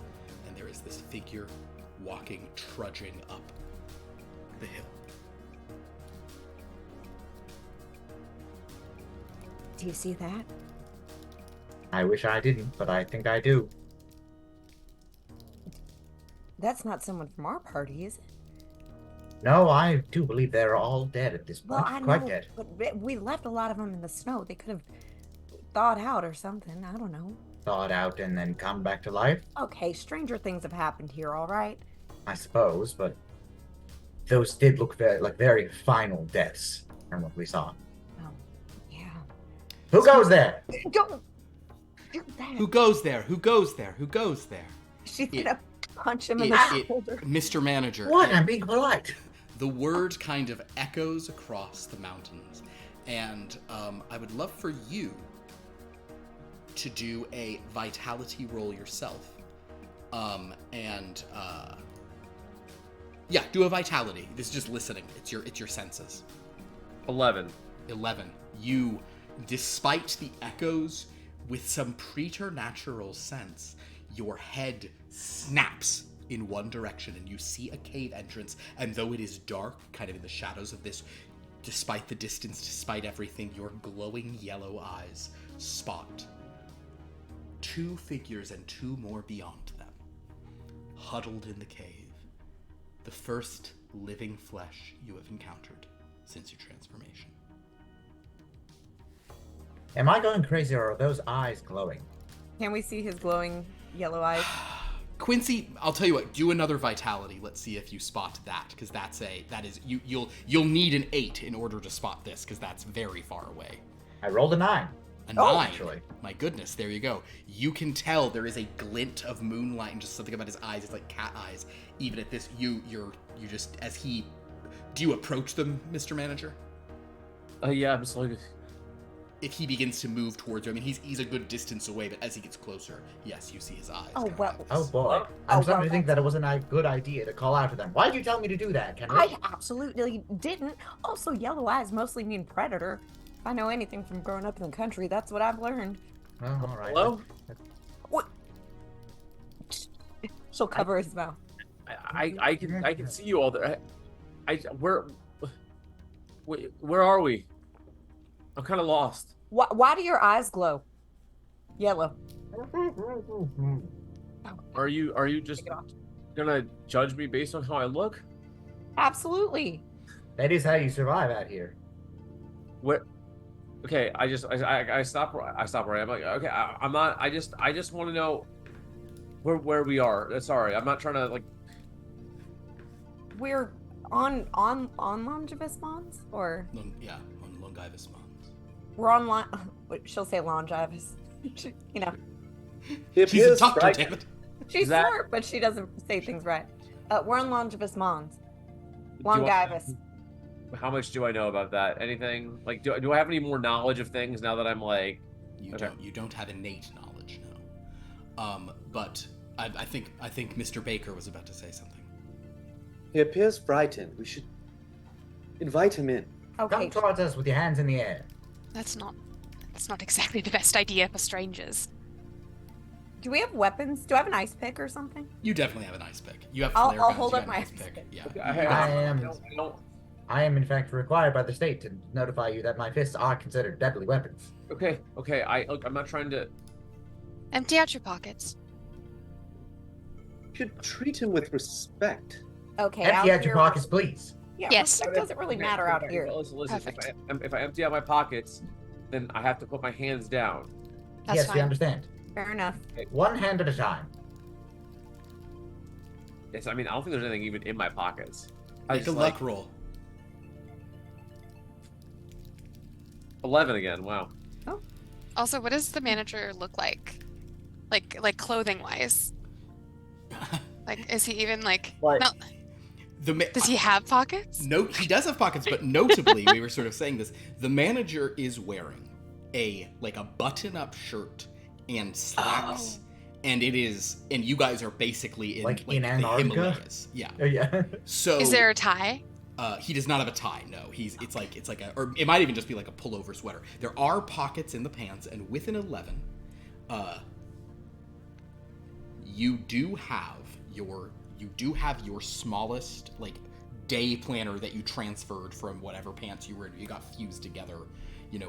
and there is this figure walking, trudging up the hill. Do you see that? I wish I didn't, but I think I do. That's not someone from our party, is it? No, I do believe they're all dead at this point. Well, I Quite know, dead. but we left a lot of them in the snow. They could have thawed out or something. I don't know. Thawed out and then come back to life, Okay, stranger things have happened here, all right? I suppose, but those did look very final deaths from what we saw. Oh, yeah. Who goes there? Don't do that. Who goes there? Who goes there? Who goes there? She's It- gonna punch him in the shoulder. Mr. Manager. What? I'm being polite. The word kind of echoes across the mountains, and I would love for you to do a vitality roll yourself. Yeah, do a vitality. This is just listening. It's your senses. 11. 11. You, despite the echoes, with some preternatural sense, your head snaps in one direction and you see a cave entrance, and though it is dark, kind of in the shadows of this, despite the distance, despite everything, your glowing yellow eyes spot two figures and two more beyond them, huddled in the cave. The first living flesh you have encountered since your transformation. Am I going crazy or are those eyes glowing? Can we see his glowing yellow eyes? Quincy, I'll tell you what, do another vitality. Let's see if you spot that, because you'll need an 8 in order to spot this, because that's very far away. I rolled a 9. A 9. Actually. My goodness, there you go. You can tell there is a glint of moonlight and just something about his eyes. It's like cat eyes. Even at this, you just, as he, do you approach them, Mr. Manager? Yeah, I'm just like... If he begins to move towards you, I mean, he's a good distance away, but as he gets closer, yes, you see his eyes. Oh, kind of well. have Oh this- boy. I'm starting to think that it wasn't a good idea to call out to them. Why'd you tell me to do that, Kenrick? I absolutely didn't. Also, yellow eyes mostly mean predator. If I know anything from growing up in the country, that's what I've learned. Oh, all right. Hello? What? She'll cover his mouth. I can see you all there. Where Wait, where are we? I'm kind of lost. Why do your eyes glow? Yellow. Are you just Take it off. gonna judge me based on how I look? Absolutely. That is how you survive out here. Where? Okay, I stop. I stop right. I'm like, okay, I'm not. I just want to know where we are. Sorry, I'm not trying to like. We're on Longibus Mons, or On Longibus Mons. we're on she'll say Longibus. You know, She's a doctor, damn it. she's That- smart, but she doesn't say things right. We're on Longibus Mons. do I- Longibus. How much do I know about that? Anything? Like, do I have any more knowledge of things now that I'm like? You don't have innate knowledge, no. But I think Mr. Baker was about to say something. He appears frightened. We should invite him in. Okay. Come towards us with your hands in the air. That's not exactly the best idea for strangers. Do we have weapons? Do I have an ice pick or something? You definitely have an ice pick. You have I'll flare guns, hold you up got an my ice ice pick. pick. Yeah. I am in fact required by the state to notify you that my fists are considered deadly weapons. Okay. I'm not trying to. Empty out your pockets. You should treat him with respect. Okay. Empty out out your here- pockets, please. Yeah, Yes. respect doesn't really matter out here. Listen. Perfect. If I empty out my pockets, then I have to put my hands down. That's yes, fine. we understand. Fair enough. One hand at a time. Yes, I mean I don't think there's anything even in my pockets. I Make a just, luck roll. 11 again. Wow. Also, what does the manager look like? Like clothing wise? Like, is he even like? Like- No, does he have pockets? No, he does have pockets, but notably, we were sort of saying this. The manager is wearing a button-up shirt and slacks, and you guys are basically in Like in the Antarctica? Himalayas. Yeah. Oh, yeah. So Is there a tie? he does not have a tie. No, it's like a, or it might even just be like a pullover sweater. There are pockets in the pants, and with an 11, you do have your smallest like day planner that you transferred from whatever pants you got fused together,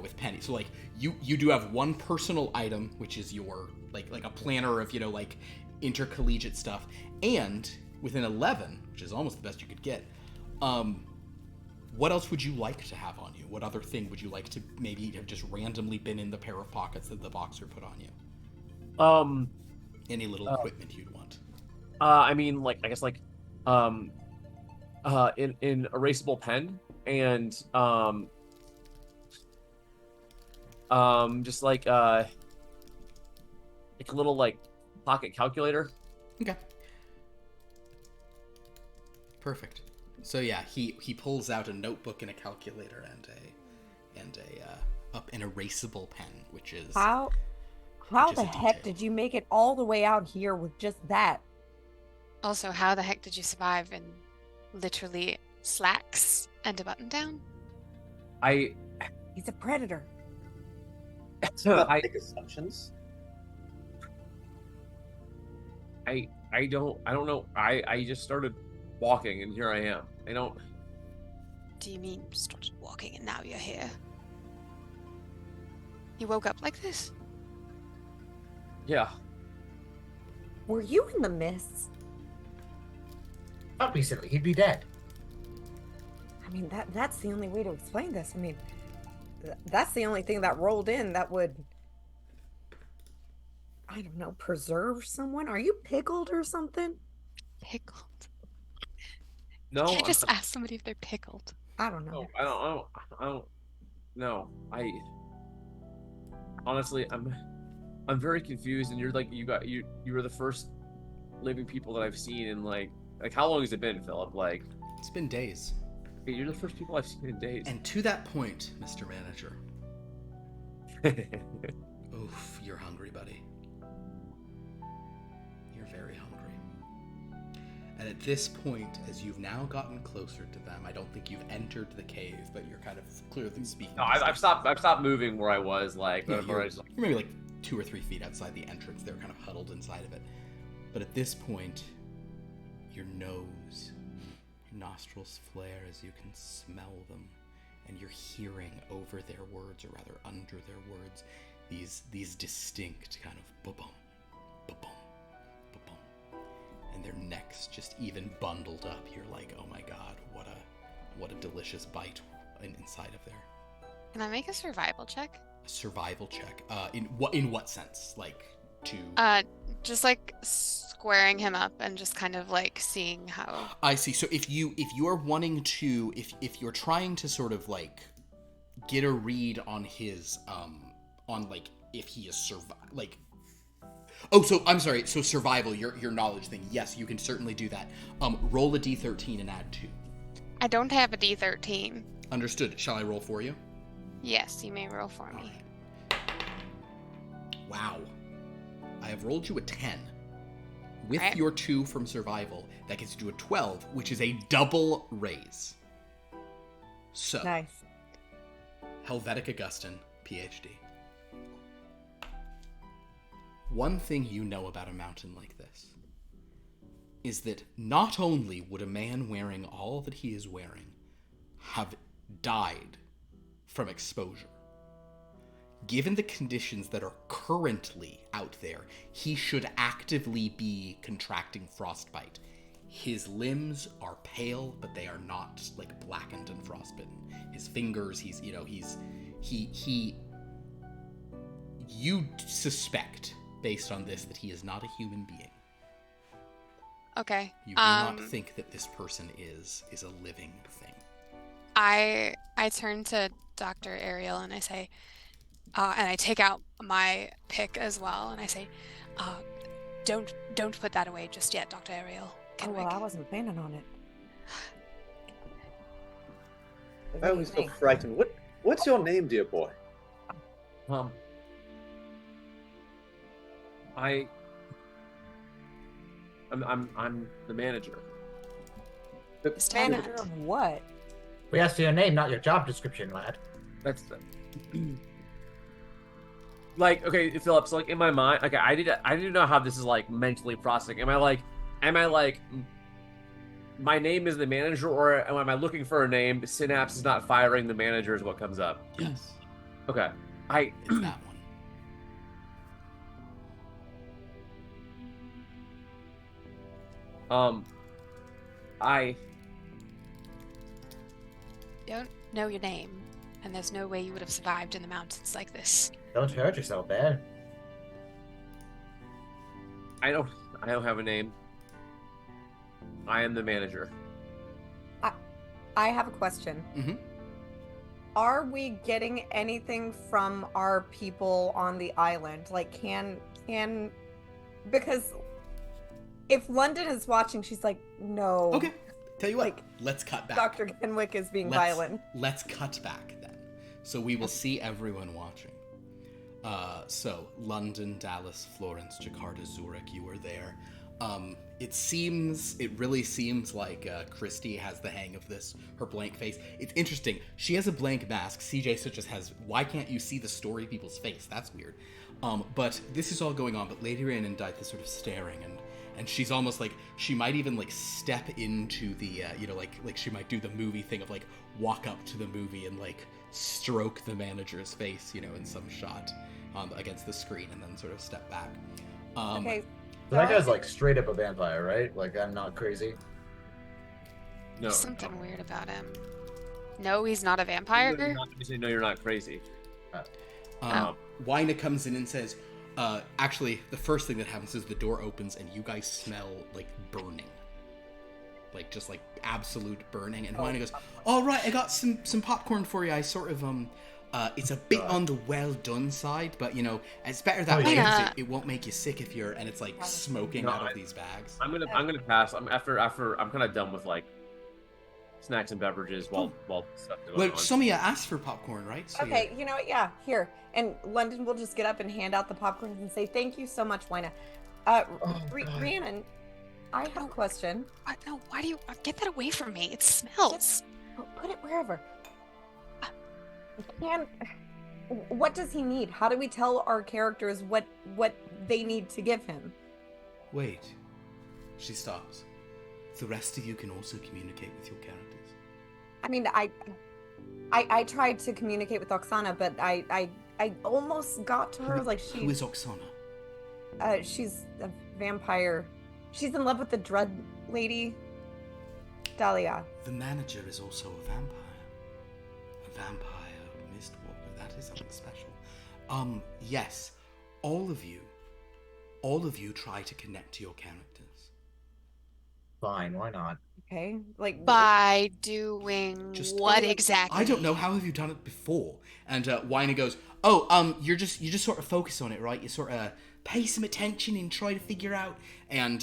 with Penny. So like you do have one personal item, which is your like a planner of like intercollegiate stuff, and with an 11, which is almost the best you could get. What else would you like to have on you? What other thing would you like to maybe have just randomly been in the pair of pockets that the boxer put on you? Any little equipment you'd want. I mean, like I guess like, in erasable pen and just like a little like pocket calculator. Okay. Perfect. So yeah, he pulls out a notebook and a calculator and an erasable pen, which is How Which is the a heck detail. did you make it all the way out here with just that? Also, how the heck did you survive in literally slacks and a button down? He's a predator. Not I big assumptions. don't know. I just started walking and here I am. I don't. Do you mean you started walking and now you're here? You woke up like this? Yeah. Were you in the mist? Don't be silly. He'd be dead. I mean, that's the only way to explain this. I mean, that's the only thing that rolled in that would, I don't know, preserve someone. Are you pickled or something? Pickled. No. Can't just ask somebody if they're pickled. I don't know. No, I don't. No, honestly, I'm very confused, and you're like, you were the first living people that I've seen in like how long has it been, Philip? Like, it's been days. you're the first people I've seen in days. And to that point, Mr. Manager, oof, you're hungry, buddy. You're very hungry. And at this point, as you've now gotten closer to them, I don't think you've entered the cave, but you're kind of clearly speaking. No, I've stopped moving where I was. Like, Yeah, where I you're, was like, you're maybe like 2 or 3 feet outside the entrance. They're kind of huddled inside of it. But at this point, your nostrils flare as you can smell them. and you're hearing over their words, or rather under their words, these distinct kind of ba-bum, ba-bum, ba-bum. And their necks just even bundled up. You're like, oh my god, what a delicious bite inside of there. Can I make a survival check? A survival check. In what sense? Like to Just like squaring him up and just kind of like seeing how. I see. So if you're wanting to, if you're trying to sort of like get a read on his on like if he is like. Oh, so I'm sorry. So survival, your knowledge thing. Yes, you can certainly do that. Roll a d13 and add 2. I don't have a D13. Understood. Shall I roll for you? Yes, you may roll for me. Wow. I have rolled you a 10. With Right. your 2 from survival, that gets you to a 12, which is a double raise. So, Nice. Helvetica Guston, PhD. One thing you know about a mountain like this is that not only would a man wearing all that he is wearing have died from exposure, given the conditions that are currently out there, he should actively be contracting frostbite. His limbs are pale, but they are not like blackened and frostbitten. His fingers, you suspect, based on this, that he is not a human being. Okay. You do not think that this person is a living thing. I turn to Dr. Ariel and I say, and I take out my pick as well, and I say, don't put that away just yet, Dr. Ariel. Oh, well, I wasn't planning on it. I was so frightened. What's your name, dear boy? I'm the manager. Manager of what? We asked for your name, not your job description, lad. That's the... Like, okay, Phillips, like in my mind, okay, I didn't know how this is like mentally processing. Am I like my name is the manager, or am I looking for a name? Synapse is not firing, the manager is what comes up. Yes. Okay. It's that one. I Don't know your name, and there's no way you would have survived in the mountains like this. Don't hurt yourself, man. I don't have a name. I am the manager. I have a question. Mm-hmm. Are we getting anything from our people on the island? Like, can because if London is watching, she's like, no. Okay. Tell you what, Like, let's cut back. Dr. Kenwick is being violent. Let's cut back then. So we will see everyone watching. So London, Dallas, Florence, Jakarta, Zurich, you were there. It really seems like Christy has the hang of this, her blank face. It's interesting. She has a blank mask. CJ such as has, why can't you see the story people's face? That's weird. But this is all going on, but Lady Rhiannon Dyke is sort of staring, and she's almost like, she might even like step into the, like she might do the movie thing of like walk up to the movie and like stroke the manager's face, in some shot against the screen, and then sort of step back. Okay. So that guy's like straight up a vampire, right? Like, I'm not crazy. No. There's something weird about him. No, he's not a vampire. No, you're not crazy. Wyna comes in and says, actually, the first thing that happens is the door opens and you guys smell like burning. Like, just like absolute burning. And Wyna goes, all right, I got some popcorn for you. I sort of, it's a bit on the well done side, but it's better that way. yeah. It won't make you sick if you're, and it's like smoking out of these bags. I'm gonna pass. After I'm kind of done with like snacks and beverages while stuff going Well, on. some of you asked for popcorn, right? So Okay, you know what? Yeah, here. And London will just get up and hand out the popcorn and say, thank you so much, Wyna. Rhiannon, I have a question. No, why do you get that away from me? It smells. Put it wherever. What does he need? How do we tell our characters what they need to give him? Wait. She stops. The rest of you can also communicate with your characters. I mean, I tried to communicate with Oksana, but I almost got to her. Like Who is Oksana? She's a vampire. She's in love with the Dread Lady, Dahlia. The manager is also a vampire. A vampire mistwalker. That is something special. Yes. All of you try to connect to your characters. Fine, why not? Okay, like By doing Just- what exactly? I don't know. How have you done it before? And Wina goes, "Oh, you just sort of focus on it, right? You sort of pay some attention and try to figure out." And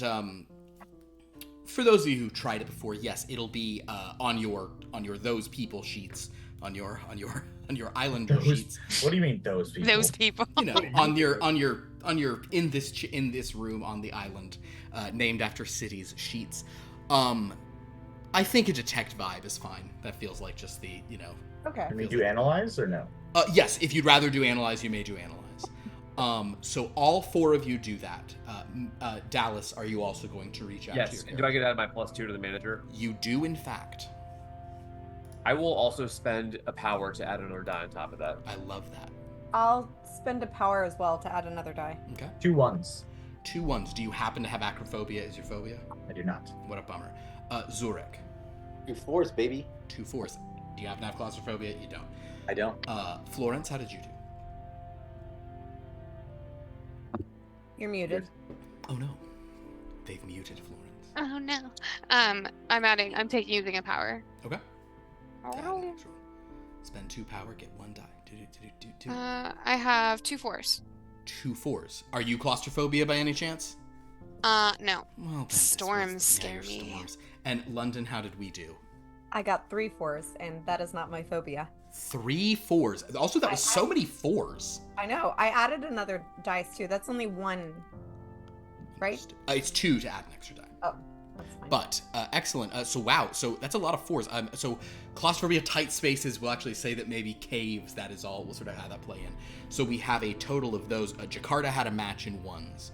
for those of you who tried it before, yes, it'll be on your those people sheets, on your islander sheets. What do you mean those people? Those people. You know, on your in this room on the island, named after cities sheets. I think a detect vibe is fine. That feels like just the, you know. okay. Can we do analyze or no? Yes, if you'd rather do analyze, you may do analyze. So all four of you do that. Dallas, are you also going to reach out to Yes. your Do I get out of my +2 to the manager? You do, in fact. I will also spend a power to add another die on top of that. I love that. I'll spend a power as well to add another die. Okay. 2 1s. 2 1s. Do you happen to have acrophobia as your phobia? I do not. What a bummer. Zurich. 2 4s, baby. 2 4s. Do you happen to have claustrophobia? You don't. I don't. Florence, how did you do? You're muted. Oh no. They've muted Florence. Oh no. I'm using a power. Okay. Oh. Natural. Spend 2 power, get 1 die. Do. I have 2 4s. 2 4s. Are you claustrophobia by any chance? No. Well, then Storms scare your me. storms. And London, how did we do? I got 3 4s, and that is not my phobia. 3 4s. Also, that was so many 4s. I know. I added another dice too. That's only 1, right? It's 2 to add an extra die. Oh, that's fine. But excellent. So wow. So that's a lot of 4s. So claustrophobia, tight spaces. We'll actually say that maybe caves. That is all. We'll sort of have that play in. So we have a total of those. Jakarta had a match in 1s.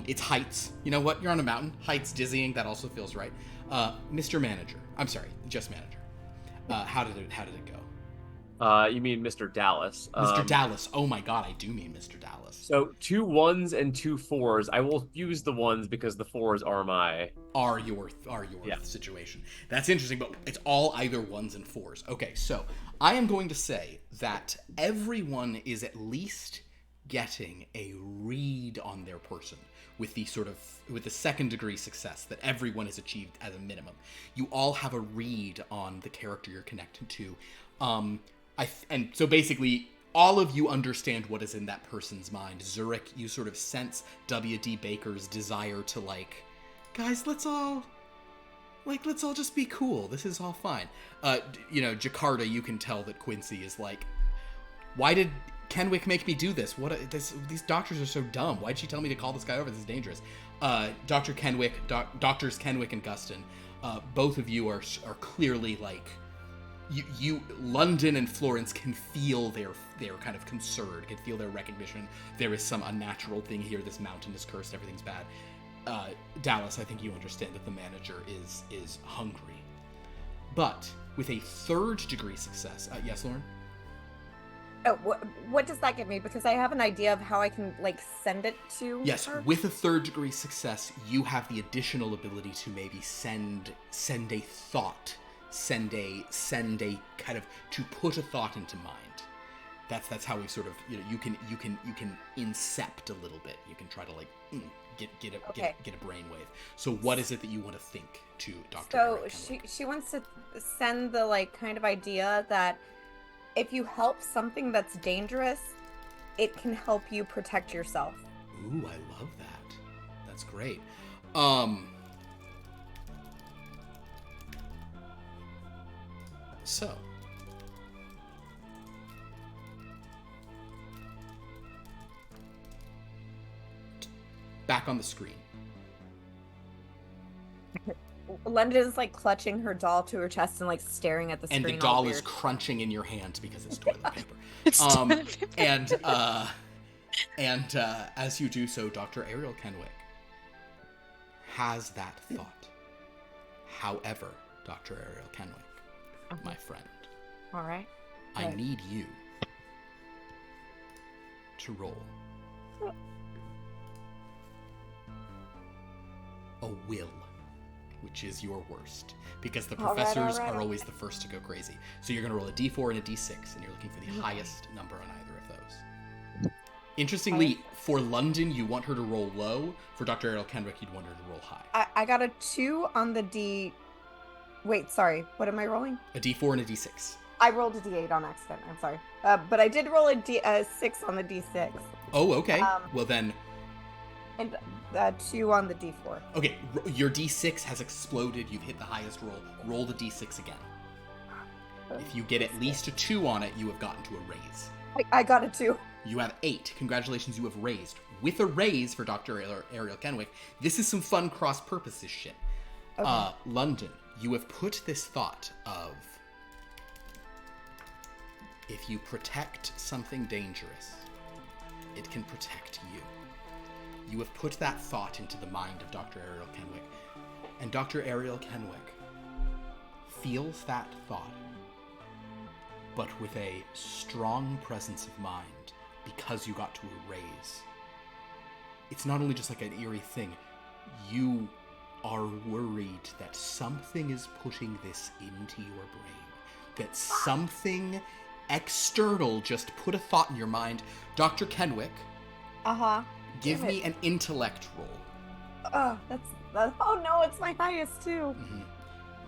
It's heights. You know what? You're on a mountain. Heights, dizzying. That also feels right. Mr. Manager. I'm sorry, just manager. How did it go? You mean Mr. Dallas? Mr. Dallas. Oh my God, I do mean Mr. Dallas. So 2 1s and 2 4s. I will use the 1s because the 4s are your Yeah. situation. That's interesting, but it's all either 1s and 4s. Okay, so I am going to say that everyone is at least getting a read on their person with the second degree success that everyone has achieved as a minimum. You all have a read on the character you're connected to. And so basically all of you understand what is in that person's mind. Zurich, you sort of sense W.D. Baker's desire to guys, let's all just be cool. This is all fine. Jakarta, you can tell that Quincy is why did Kenwick make me do this? These doctors are so dumb. Why'd she tell me to call this guy over? This is dangerous. Doctors Kenwick and Guston, both of you are clearly you London and Florence can feel their kind of concern, can feel their recognition. There is some unnatural thing here. This mountain is cursed. Everything's bad. Dallas, I think you understand that the manager is hungry, but with a 3rd degree success. Yes, Lauren. Oh, what does that give me? Because I have an idea of how I can send it to Yes, her. with a 3rd degree success, you have the additional ability to maybe send a thought, send a kind of to put a thought into mind. That's how we sort of you can incept a little bit. You can try to get a brainwave. So what is it that you want to think to Dr. So Eric she wants to send the kind of idea that if you help something that's dangerous, it can help you protect yourself. Ooh, I love that. That's great. So back on the screen. London is clutching her doll to her chest and staring at the screen. And the all doll weird. is crunching in your hand because it's toilet paper. It's And as you do so, Dr. Ariel Kenwick has that thought. However, Dr. Ariel Kenwick, my friend, All right. I Okay. need you to roll a will, which is your worst, because the All right, professors all right, are all always the first to go crazy. So you're going to roll a d4 and a d6, and you're looking for the highest number on either of those. Interestingly, for London, you want her to roll low. For Dr. Ariel Kenrick, you'd want her to roll high. I got a 2 on the D. Wait, sorry. What am I rolling? A d4 and a d6. I rolled a D8 on accident. I'm sorry. But I did roll a 6 on the D6. Oh, okay. Um, Well then, And 2 on the D4. okay, your d6 has exploded. You've hit the highest roll. Roll the d6 again. If you get at least a 2 on it, you have gotten to a raise. I got a 2. You have 8. Congratulations, you have raised. With a raise for Dr. Ariel Kenwick, this is some fun cross-purposes shit. Okay. London, you have put this thought of, if you protect something dangerous, it can protect you. You have put that thought into the mind of Dr. Ariel Kenwick, and Dr. Ariel Kenwick feels that thought, but with a strong presence of mind, because you got to a raise. It's not only just like an eerie thing, you are worried that something is putting this into your brain, that something external just put a thought in your mind. Dr. Kenwick, give Damn me it. an intellect roll. Oh, oh no, it's my highest too.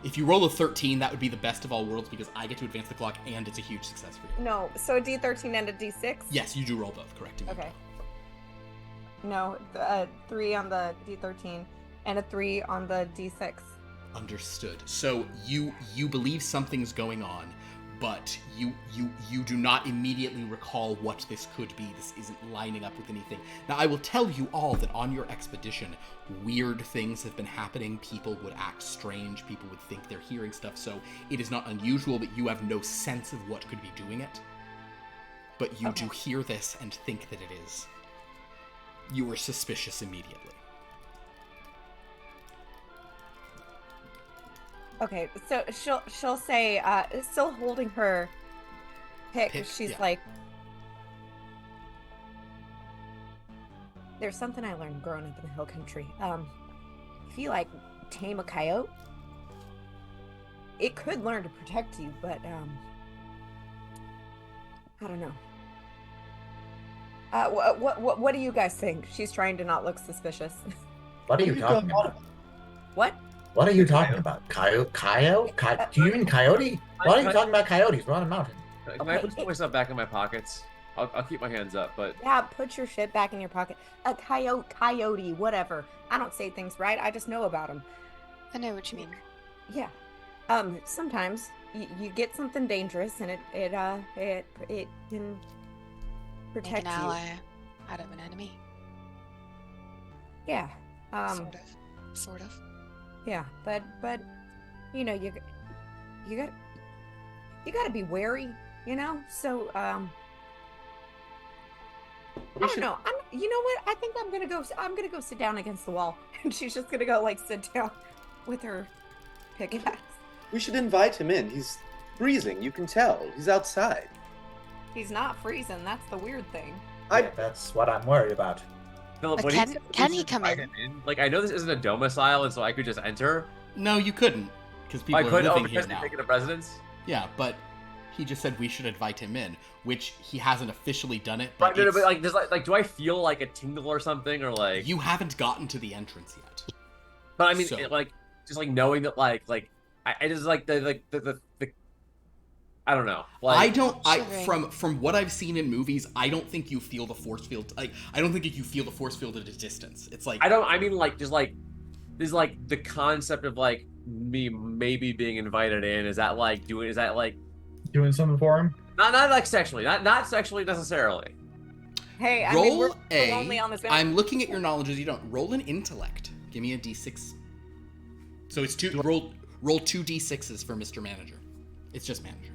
If you roll a 13, that would be the best of all worlds because I get to advance the clock and it's a huge success for you. No, so a D13 and a D6? Yes, you do roll both, correct? Okay. No, 3 on the D13 and a 3 on the D6. Understood. So you believe something's going on, but you do not immediately recall what this could be. This isn't lining up with anything. Now, I will tell you all that on your expedition, weird things have been happening. People would act strange. People would think they're hearing stuff. So it is not unusual, but you have no sense of what could be doing it. But you do hear this and think that it is. You are suspicious immediately. Okay, so she'll say, still holding her pick, she's yeah. like, there's something I learned growing up in the hill country. If you like tame a coyote, it could learn to protect you, but I don't know. What do you guys think? She's trying to not look suspicious. What are you talking about? What? What are you talking about? Coyote? Do you mean coyote? Why are you talking about coyotes? We're on a mountain. Can I put my stuff back in my pockets? I'll keep my hands up, but Yeah, put your shit back in your pocket. A coyote, whatever. I don't say things right. I just know about them. I know what you mean. Yeah. Sometimes you get something dangerous, and it can Make protect an you. ally out of an enemy. Yeah. Sort of. Yeah. But you know you got to be wary. You know. So I don't know. You know what? I think I'm gonna go sit down against the wall, and she's just gonna go like sit down with her pickaxe. We should invite him in. He's freezing. You can tell. He's outside. He's not freezing. That's the weird thing. Yeah, that's what I'm worried about. Philip, But what do you can think we he should come invite in? him Like, I know this isn't a domicile, and so I could just enter. No, you couldn't, because people I are could, living here because now. he's taking up residence. Yeah, but he just said we should invite him in, which he hasn't officially done it. But, But, no, no, it's- but like, does like, do I feel like a tingle or something, or like? you haven't gotten to the entrance yet. But I mean, So- like, just like knowing that, like, I just like the I don't know. Like, Shivering. from what I've seen in movies, I don't think you feel the force field. Like, I don't think you feel the force field at a distance. It's like I mean, like, just like, there's like the concept of like me maybe being invited in. Is that like Doing something for him? not like sexually, not sexually necessarily. Hey, I roll mean, we're a. only on this. I'm looking at your knowledge as you don't roll an intellect. Give me a d6. So it's two. Roll two d6s for Mr. Manager. It's just manager.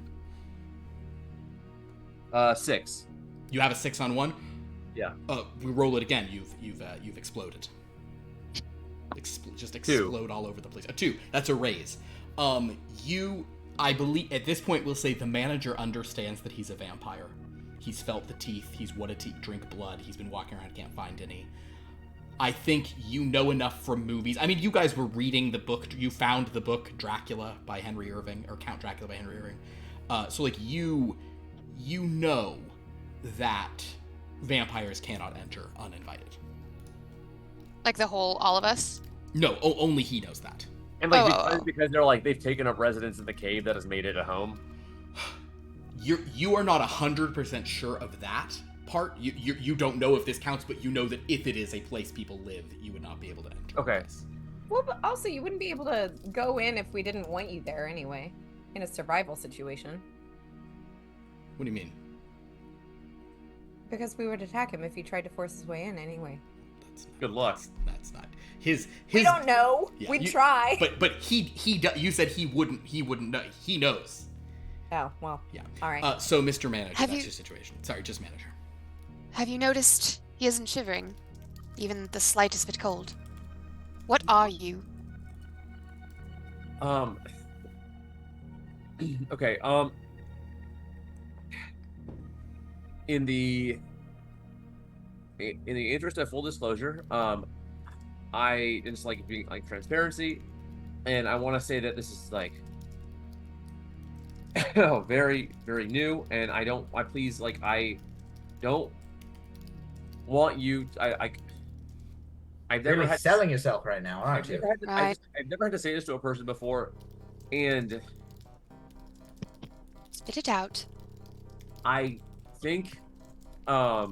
6. You have a 6 on 1. Yeah. We roll it again. You've exploded. Just explode all over the place. A 2. That's a raise. I believe at this point we'll say the manager understands that he's a vampire. He's felt the teeth. He's wanted to drink blood. He's been walking around, can't find any. I think you know enough from movies. I mean, you guys were reading the book. You found the book Dracula by Henry Irving, or Count Dracula by Henry Irving. So like you know that vampires cannot enter uninvited. Like all of us? No, only he knows that. And like because they're like they've taken up residence in the cave that has made it a home. You are not 100% sure of that part. You don't know if this counts, but you know that if it is a place people live, you would not be able to enter. Okay. Well, but also you wouldn't be able to go in if we didn't want you there anyway, in a survival situation. What do you mean? Because we would attack him if he tried to force his way in anyway. Good luck. That's not his. We don't know. Yeah, We'd try. But he you said he wouldn't know. He knows. Oh, well. Yeah. All right. So Mr. Manager, that's your situation. Sorry, just manager. Have you noticed he isn't shivering? Even the slightest bit cold? What are you? Okay, in the interest of full disclosure, I just like being like transparency, and I want to say that this is like very, very new, and I don't want you. I've never Really had selling yourself right now, aren't you? Right. I've never had to say this to a person before, and Spit it out. I think, I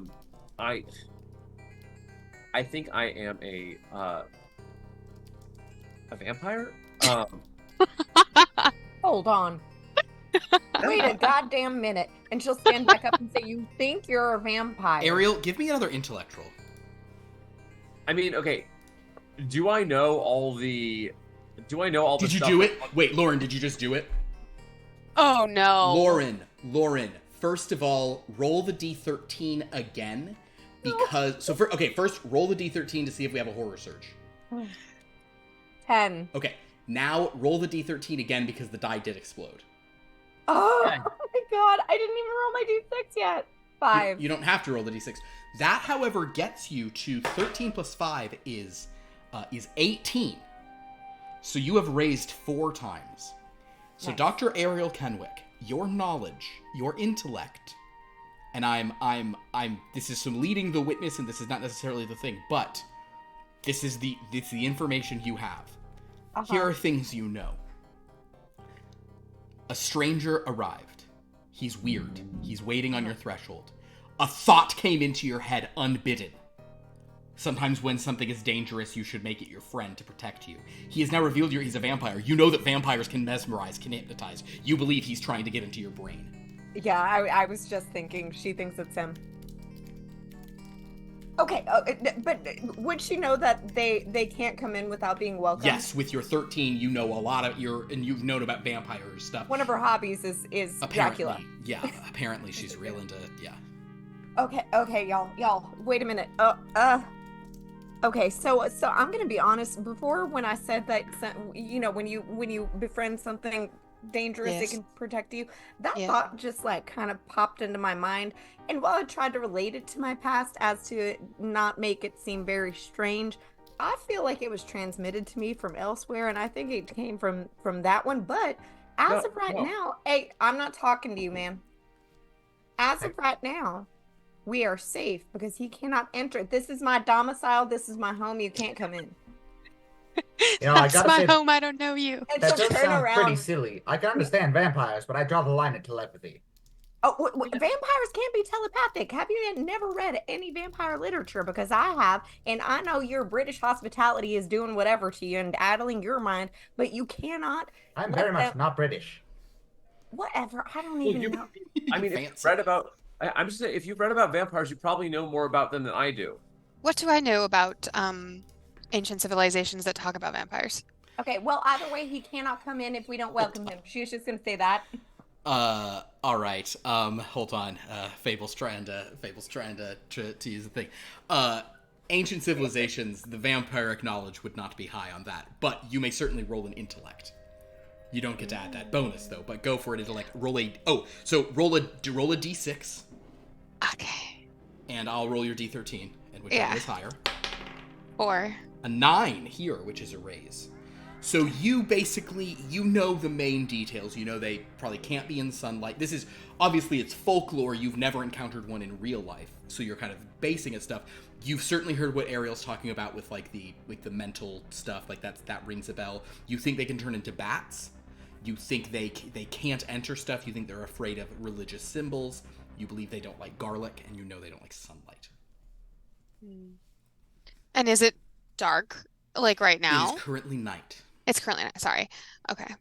think I am a vampire. Hold on. Wait a goddamn minute. And she'll stand back up and say, "You think you're a vampire?" Ariel, give me another intellect roll. I mean, okay. Do I know all the? Did you do it? Wait, Lauren, did you just do it? Oh no. Lauren. First of all, roll the D13 again, because first roll the D13 to see if we have a horror surge. 10. Okay, now roll the D13 again because the die did explode. Oh, Okay. oh my god, I didn't even roll my D6 yet. 5. You don't have to roll the D6. That, however, gets you to 13 plus 5 is 18. So you have raised 4 times. So Nice. Dr. Ariel Kenwick, your knowledge, your intellect, and I'm this is some leading the witness, and this is not necessarily the thing, but this is the information you have. Here are things you know. A stranger arrived. He's weird. He's waiting on your threshold. A thought came into your head unbidden. Sometimes when something is dangerous, you should make it your friend to protect you. He has now revealed he's a vampire. You know that vampires can mesmerize, can hypnotize. You believe he's trying to get into your brain. Yeah, I was just thinking she thinks it's him. Okay, but would she know that they can't come in without being welcomed? Yes, with your 13, you know a lot of and you've known about vampire stuff. One of her hobbies is Apparently, Dracula. yeah, apparently she's real into, yeah. Okay, y'all, wait a minute. Okay, so I'm gonna be honest. Before, when I said that, when you befriend something dangerous, Yes. it can protect you. That Yeah. thought just like kind of popped into my mind, and while I tried to relate it to my past as to not make it seem very strange, I feel like it was transmitted to me from elsewhere, and I think it came from that one. But as of right now, hey, I'm not talking to you, man. As of right now, we are safe because he cannot enter. This is my domicile. This is my home. You can't come in. You know, I That's gotta my say, home. I don't know you. And that she'll does turn sound pretty around. silly. I can understand vampires, but I draw the line at telepathy. Oh, vampires can't be telepathic. Have you never read any vampire literature? Because I have, and I know your British hospitality is doing whatever to you and addling your mind, but you cannot. I'm let very much them- not British. Whatever. I don't even know. I mean, if you've read about, I'm just saying, if you've read about vampires, you probably know more about them than I do. What do I know about ancient civilizations that talk about vampires? Okay, well, either way, he cannot come in if we don't welcome him. She was just gonna say that. All right. Hold on. Fable's trying to use the thing. Ancient civilizations, the vampiric knowledge would not be high on that, but you may certainly roll an intellect. You don't get to add that bonus though, but go for it. It'll like roll a roll a d6, Okay. and I'll roll your d13, and whichever is higher. 4. A 9 here, which is a raise. So you basically, you know the main details. You know they probably can't be in sunlight. This is, obviously it's folklore. You've never encountered one in real life. So you're kind of basing it stuff. You've certainly heard what Ariel's talking about with like the mental stuff. Like that rings a bell. You think they can turn into bats. You think they can't enter stuff. You think they're afraid of religious symbols. You believe they don't like garlic, and you know they don't like sunlight. And is it dark, like right now? It is currently night. It's currently night. Sorry. Okay.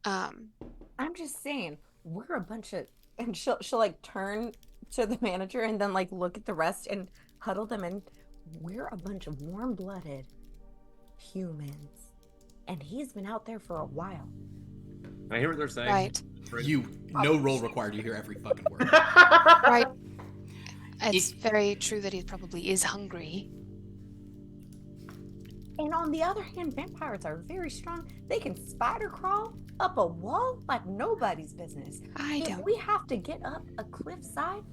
I'm just saying, we're a bunch of, and she'll like turn to the manager and then like look at the rest and huddle them in. We're a bunch of warm-blooded humans, and he's been out there for a while. I hear what they're saying. Right. No roll required. You hear every fucking word. Right. It's very true that he probably is hungry. And on the other hand, vampires are very strong. They can spider crawl up a wall like nobody's business. If we have to get up a cliffside,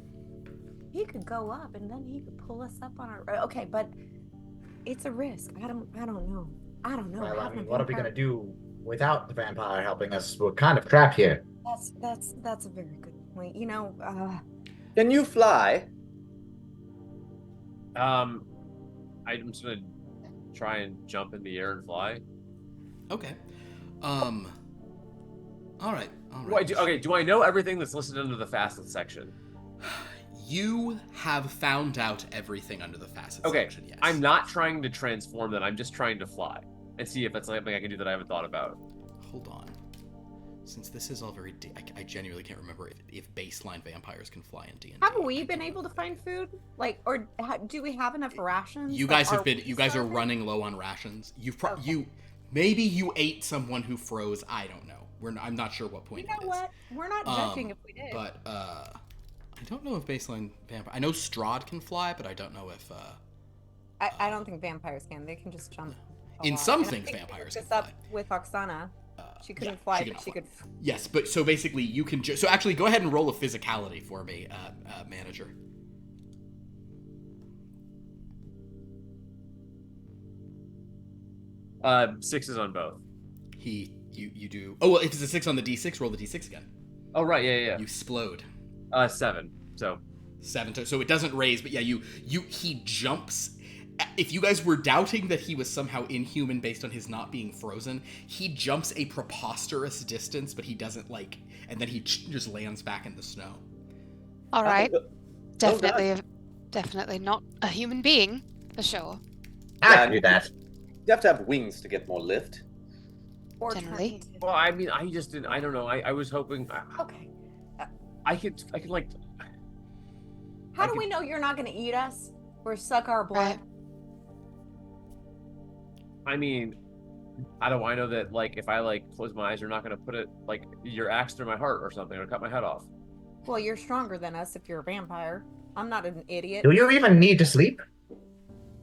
he could go up and then he could pull us up on our. Okay, but it's a risk. I don't know. Well, I mean, what are we gonna do without the vampire helping us? We're kind of trapped here. That's a very good point. You know, Can you fly? I'm just gonna try and jump in the air and fly. Okay. All right. Do I know everything that's listed under the facet section? You have found out everything under the facet Okay, section, yes. I'm not trying to transform then, I'm just trying to fly. And see if that's something I can do that I haven't thought about. Hold on. Since this is all very... I genuinely can't remember if baseline vampires can fly in D&D. have we been able to find food? Like, or do we have enough rations? You guys have been... You guys are running low on rations. Maybe you ate someone who froze. I don't know. I'm not sure what point You know what? We're not judging if we did. But, I don't know if baseline vampire... I know Strahd can fly, but I don't know if... I don't think vampires can. They can just jump. In some things, vampires can fly. Up with Oksana. She couldn't fly, but she could. Yes, but so basically you can so actually go ahead and roll a physicality for me, manager. Sixes on both. You do. Oh well, if it's a 6 on the d6, roll the d6 again. Oh right, yeah. You explode. 7. So 7. So it doesn't raise, but yeah, he jumps. If you guys were doubting that he was somehow inhuman based on his not being frozen, he jumps a preposterous distance, but he doesn't and then he just lands back in the snow. All right. Definitely not a human being, for sure. I can do that. You have to have wings to get more lift. Or Generally. well, I mean, I just didn't. I don't know. I was hoping. Okay. I could like. How do we know you're not going to eat us or suck our blood? Right. I mean, how do I know that, like, if I, close my eyes, you're not going to put it, your axe through my heart or something, or cut my head off? Well, you're stronger than us if you're a vampire. I'm not an idiot. Do you even need to sleep?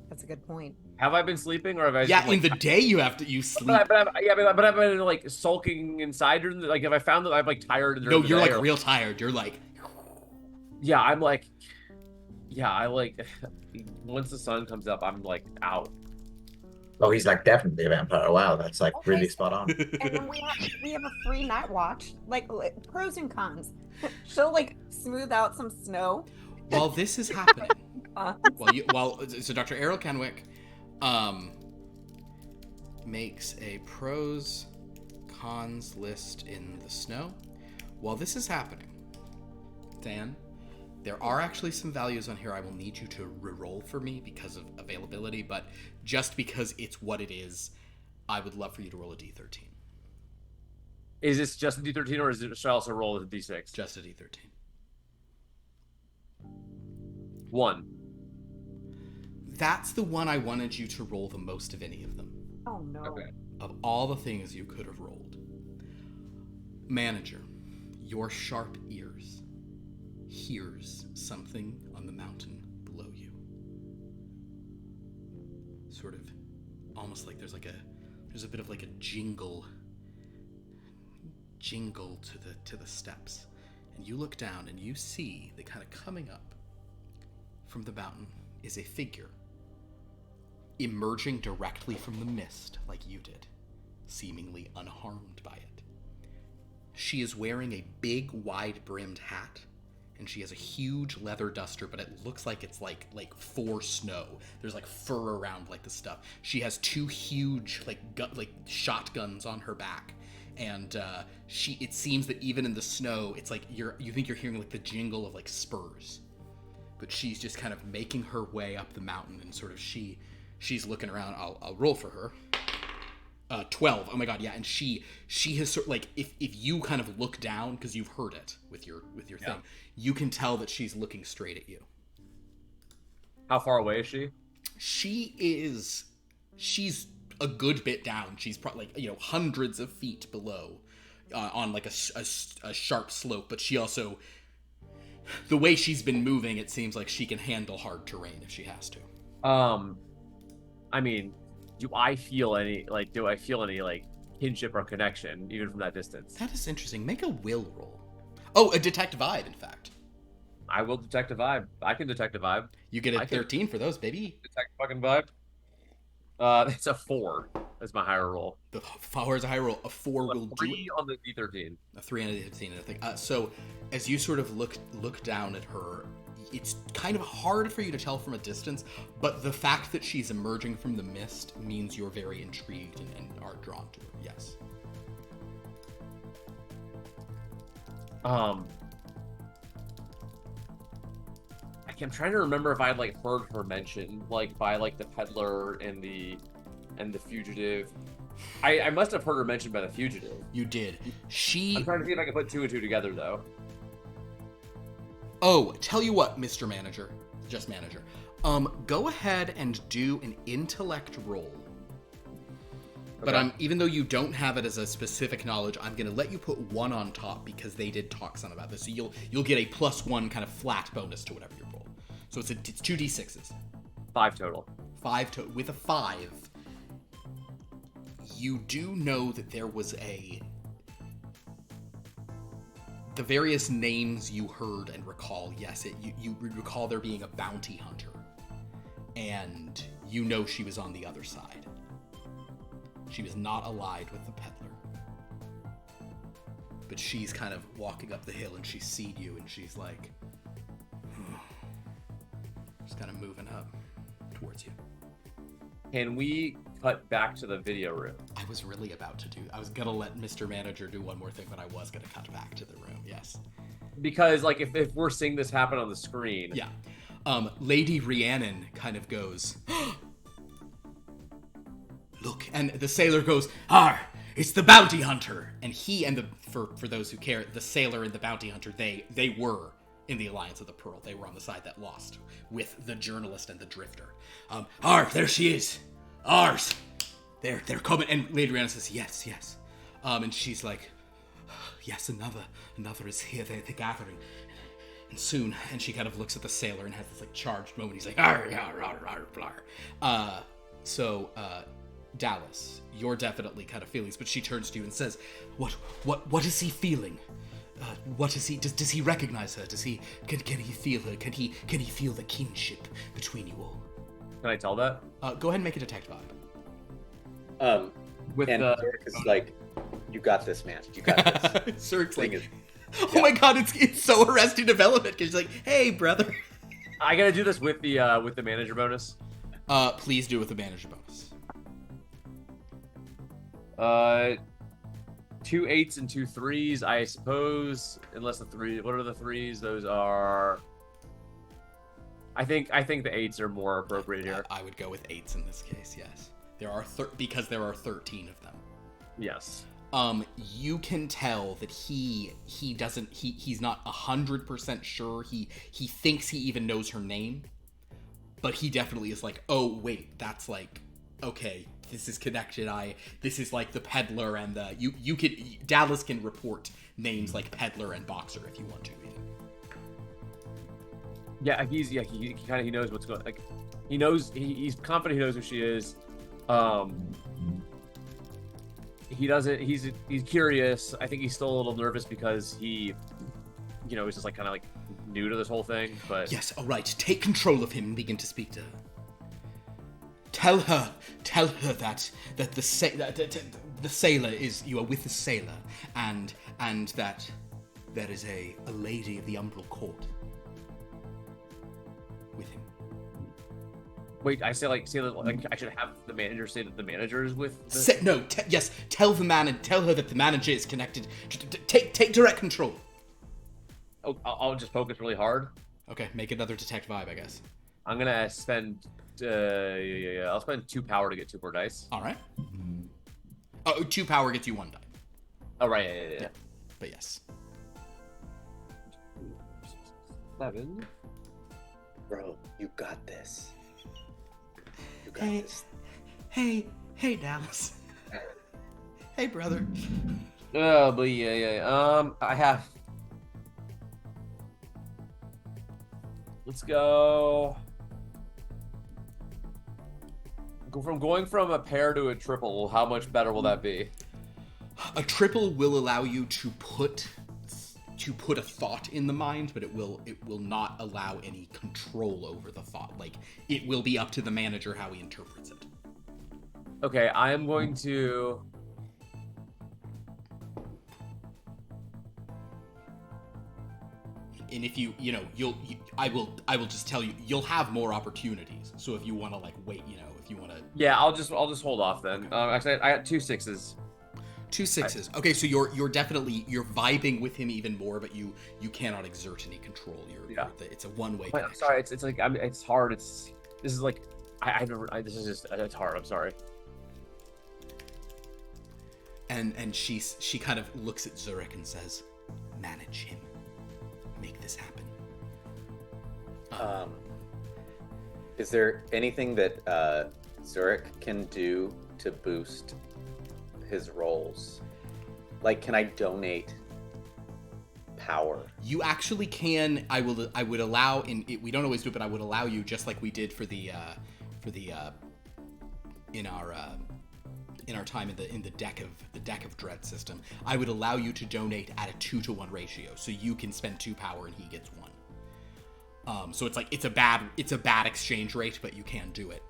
That's a good point. Have I been sleeping, or have I? Yeah, in the day you sleep. But I've been, sulking inside, or, have I found that I'm, tired? No, you're, real tired. You're, Yeah, I'm, once the sun comes up, I'm, out. Oh, he's definitely a vampire. Wow, that's really spot on. And then we have a free night watch. Pros and cons. She'll smooth out some snow. While this is happening, so Dr. Errol Kenwick makes a pros cons list in the snow. While this is happening, Dan, there are actually some values on here I will need you to re-roll for me because of availability, but just because it's what it is, I would love for you to roll a d13. Is this just a d13, or should I also roll a d6? Just a d13. 1. That's the one I wanted you to roll the most of any of them. Oh, no. Okay. Of all the things you could have rolled. Manager, your sharp ears hears something on the mountain below you. Sort of almost like there's a bit of a jingle jingle to the steps, and you look down and you see that kind of coming up from the mountain is a figure emerging directly from the mist like you did, seemingly unharmed by it. She is wearing a big, wide-brimmed hat, and she has a huge leather duster, but it looks like it's like for snow. There's like fur around like the stuff. She has 2 huge like shotguns on her back, and it seems that even in the snow, it's like you think you're hearing like the jingle of like spurs, but she's just kind of making her way up the mountain, and sort of she's looking around. I'll roll for her. 12. Oh my god, yeah. And she has sort of like, if you kind of look down, because you've heard it with your thing, you can tell that she's looking straight at you. How far away is she? She's a good bit down. She's probably like, hundreds of feet below, on like a sharp slope. But she also, the way she's been moving, it seems like she can handle hard terrain if she has to. I mean, do I feel any kinship or connection even from that distance? That is interesting. Make a will roll. Oh, a detect vibe, in fact. I will detect a vibe. I can detect a vibe. You get a 13 for those, baby. Detect fucking vibe. It's a 4. That's my higher roll. The 4 is a high roll. A 4 will do 3 on the D13. A 3 on the D13, I think. So, as you sort of look down at her, it's kind of hard for you to tell from a distance, but the fact that she's emerging from the mist means you're very intrigued and are drawn to her. Yes. I'm trying to remember if I had heard her mentioned by the peddler and the fugitive. I must have heard her mentioned by the fugitive. You did. I'm trying to see if I can put 2 and 2 together though. Oh, tell you what, Mr. Manager, just manager. Go ahead and do an intellect roll. Okay. But even though you don't have it as a specific knowledge, I'm gonna let you put 1 on top because they did talk some about this. So you'll get a +1 kind of flat bonus to whatever you roll. So it's 2 d6s. 5 total. 5 total. With a 5, you do know that there was the various names you heard and recall, yes, you recall there being a bounty hunter. And you know she was on the other side. She was not allied with the peddler. But she's kind of walking up the hill and she's seen you and she's like, just kind of moving up towards you. Can we cut back to the video room? I was really about to I was gonna let Mr. Manager do one more thing, but I was gonna cut back to the room, yes. Because if we're seeing this happen on the screen. Yeah. Lady Rhiannon kind of goes, look, and the sailor goes, it's the bounty hunter. And for those who care, the sailor and the bounty hunter, they were in the Alliance of the Pearl. They were on the side that lost with the journalist and the drifter. There she is. Ours. They're coming. And Lady Rhiannon says, yes. And she's like, yes, another is here. They're gathering. And soon, and she kind of looks at the sailor and has this charged moment. He's like, So, Dallas, you're definitely kind of feeling this, but she turns to you and says, what is he feeling? What is he? Does he recognize her? Can he feel her? Can he feel the kinship between you all? Can I tell that? Go ahead and make a detect vibe. Zurich is like, you got this, man. You got this. Zurich's like, oh my god, it's so Arrested Development because she's like, hey, brother. I gotta do this with the manager bonus. Please do it with the manager bonus. 2 8s and 2 3s, I suppose. Unless the 3, what are the 3s? Those are. I think the 8s are more appropriate here. I would go with 8s in this case. Yes, there are because there are 13 of them. Yes. You can tell that he's not 100% sure. He thinks he even knows her name, but he definitely is like, oh wait, that's okay, this is connected. This is like the peddler and the Dallas can report names like peddler and boxer if you want to. Yeah, he knows what's going. He's confident he knows who she is. he doesn't. He's curious. I think he's still a little nervous because he, he's just like kind of like new to this whole thing. But Yes, all right. Take control of him and begin to speak to her. Tell her that the sailor is, you are with the sailor, and that there is a lady of the Umbral Court with him. wait, I say like I should have the manager say that the manager is with. Yes. Tell her that the manager is connected. Take direct control. Oh, I'll just focus really hard. Okay, make another detect vibe, I guess. I'm gonna spend. I'll spend 2 power to get 2 more dice. All right. Oh, 2 power gets you 1 die. Oh right, yeah. But yes. 7. Bro, you got this. You got Hey. this. Hey, Dallas. Hey, brother. Oh, but yeah. I have. Let's go. From going from a pair to a triple, how much better will that be? A triple will allow you to put a thought in the mind, but it will not allow any control over the thought. Like, it will be up to the manager how he interprets it. Okay, I am going to. And if I will just tell you, you'll have more opportunities. So if you want to wait, if you want to. Yeah, I'll just hold off then. Actually, I got 2 6s. 2 6s. Okay, so you're vibing with him even more, but you cannot exert any control. It's a one-way I'm connection. sorry, it's like it's hard. This is like this is just it's hard. I'm sorry. And she kind of looks at Zurich and says, "Manage him. Make this happen." Is there anything that Zurich can do to boost his rolls? Like, can I donate power? You actually can. I would allow we don't always do it, but I would allow you, just like we did for the in our time in the deck of dread system. I would allow you to donate at a 2-to-1 ratio, so you can spend 2 power and he gets 1. So it's like it's a bad exchange rate, but you can do it.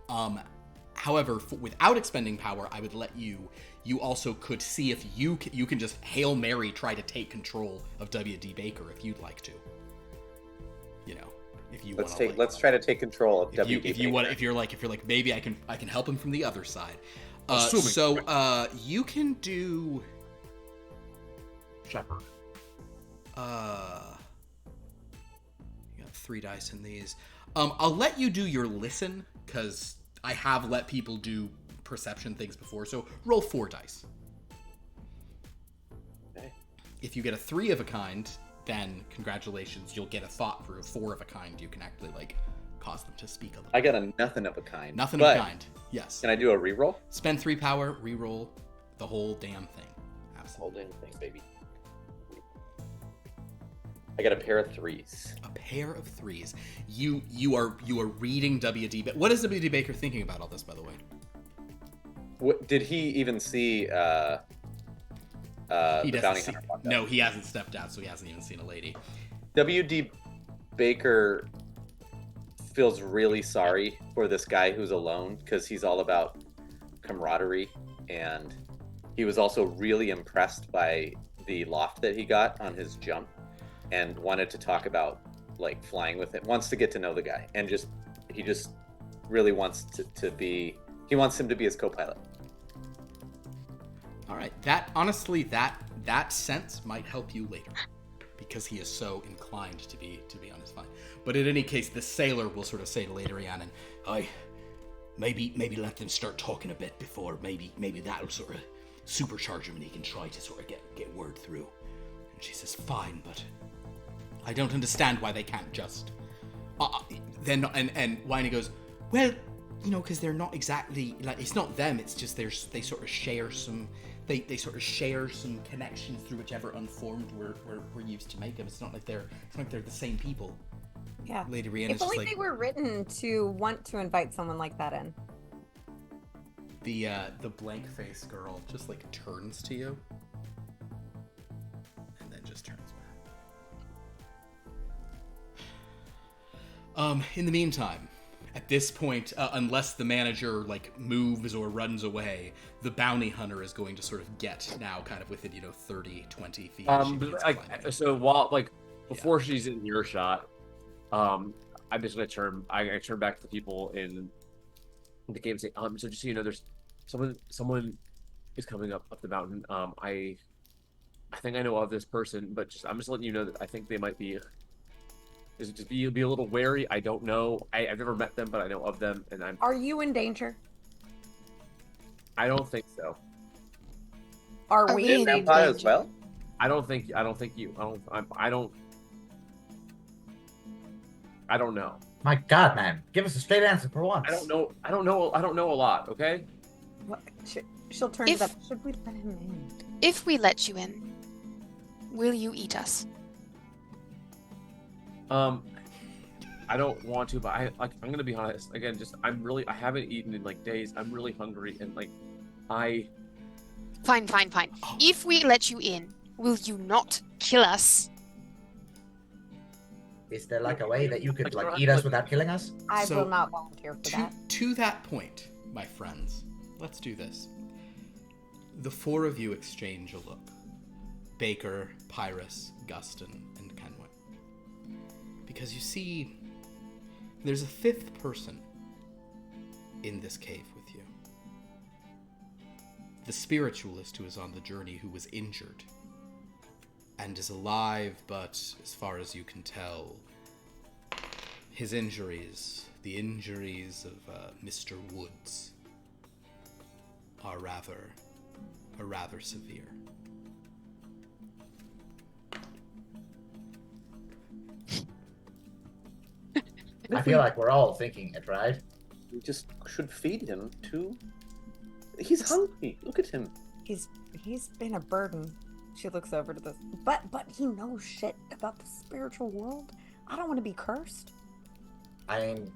However, without expending power, I would let you. You also could see if you can just Hail Mary try to take control of W.D. Baker if you'd like to. If you let's try to take control of W.D. Baker. If you're like maybe I can help him from the other side. You can do Shepherd. You got 3 dice in these. I'll let you do your listen, because I have let people do perception things before, so roll 4 dice. Okay. If you get a 3 of a kind, then congratulations, you'll get a thought for a 4 of a kind. You can actually cause them to speak a little. I got a nothing of a kind. Nothing of a kind. Yes. Can I do a reroll? Spend 3 power, reroll the whole damn thing. Absolutely. Whole damn thing, baby. I got a pair of 3s. A pair of 3s. You are reading W.D. Baker. What is W.D. Baker thinking about all this, by the way? What did he even see? The bounty hunter walk up? No, he hasn't stepped out, so he hasn't even seen a lady. W.D. Baker feels really sorry for this guy who's alone, because he's all about camaraderie, and he was also really impressed by the loft that he got on his jump, and wanted to talk about flying with it. Wants to get to know the guy, and he just really wants to be. He wants him to be his co-pilot. All right, that sense might help you later, because he is so inclined to be on his fine. But in any case, the sailor will sort of say to Lady Rhiannon, maybe let them start talking a bit before maybe that'll sort of supercharge him and he can try to sort of get word through. And she says, fine, but I don't understand why they can't just. Then Winey goes, well, because they're not exactly it's not them. It's just they sort of share some. They sort of share some connections through whichever unformed we're used to make them. It's not like they're the same people. Yeah. Lady Rhiannon's if only they were written to want to invite someone like that in. the blank face girl just like turns to you and then just turns back. In the meantime, at this point, unless the manager like moves or runs away, the bounty hunter is going to sort of get now kind of within 30, 20 feet. So while like before she's in earshot, I'm just gonna turn. I turn back to the people in the game and say, so just so you know, there's someone is coming up the mountain. I think I know of this person, but I'm just letting you know that I think they might be. Just be a little wary. I don't know. I've never met them, but I know of them, and I'm. Are you in danger? I don't think so. Are we in vampire as danger? well? I don't think you. I don't know. My God, man, give us a straight answer for once. I don't know a lot. Okay. What? She'll turn it up. Should we let him in? If we let you in, will you eat us? I don't want to, but I'm gonna be honest. Again, I haven't eaten in like days. I'm really hungry, and like, Fine. If we let you in, will you not kill us? Is there like a way that you could like eat us without killing us? I will not volunteer for that. To that point, my friends, let's do this. The four of you exchange a look. Baker, Pyrrhus, Guston, and Kenway. Because you see, there's a fifth person in this cave with you. The spiritualist who is on the journey, who was injured and is alive, but as far as you can tell, his injuries, the injuries of Mr. Woods, are rather severe. I feel like we're all thinking it, right? We just should feed him too. He's hungry. Look at him. He's been a burden. She looks over to this. But he knows shit about the spiritual world. I don't want to be cursed. I mean,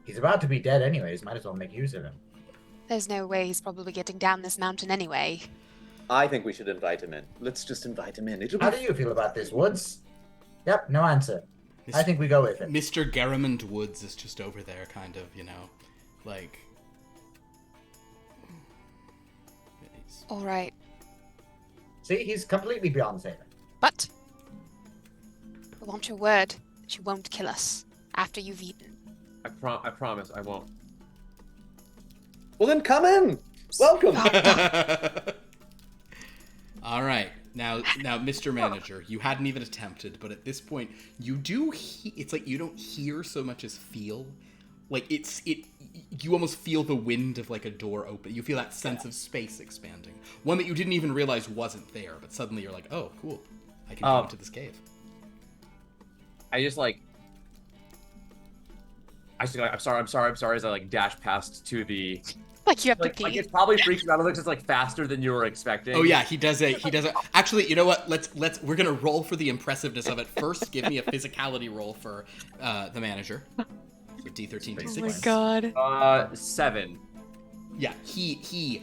he's about to be dead anyways. Might as well make use of him. There's no way he's probably getting down this mountain anyway. I think we should invite him in. Let's just invite him in. How do you feel about this, Woods? Yep, no answer. I think we go with it. Mr. Garamond Woods is just over there, kind of, like... All right. See, he's completely beyond saving. But I want your word that you won't kill us after you've eaten. I promise I won't. Well, then come in. Welcome. All right. Now, Mr. Manager, you hadn't even attempted, but at this point, you do. It's like you don't hear so much as feel. Like you almost feel the wind of like a door open. You feel that sense of space expanding. One that you didn't even realize wasn't there, but suddenly you're like, oh, cool. I can go into this cave. I'm sorry. As I like dash past to the. Like you have to pee. Like it probably freaks you out. It looks just like faster than you were expecting. Oh yeah, he does it. Actually, you know what? We're gonna roll for the impressiveness of it. First, give me a physicality roll for the manager. So D13, D6. Oh my god. 7. Yeah, he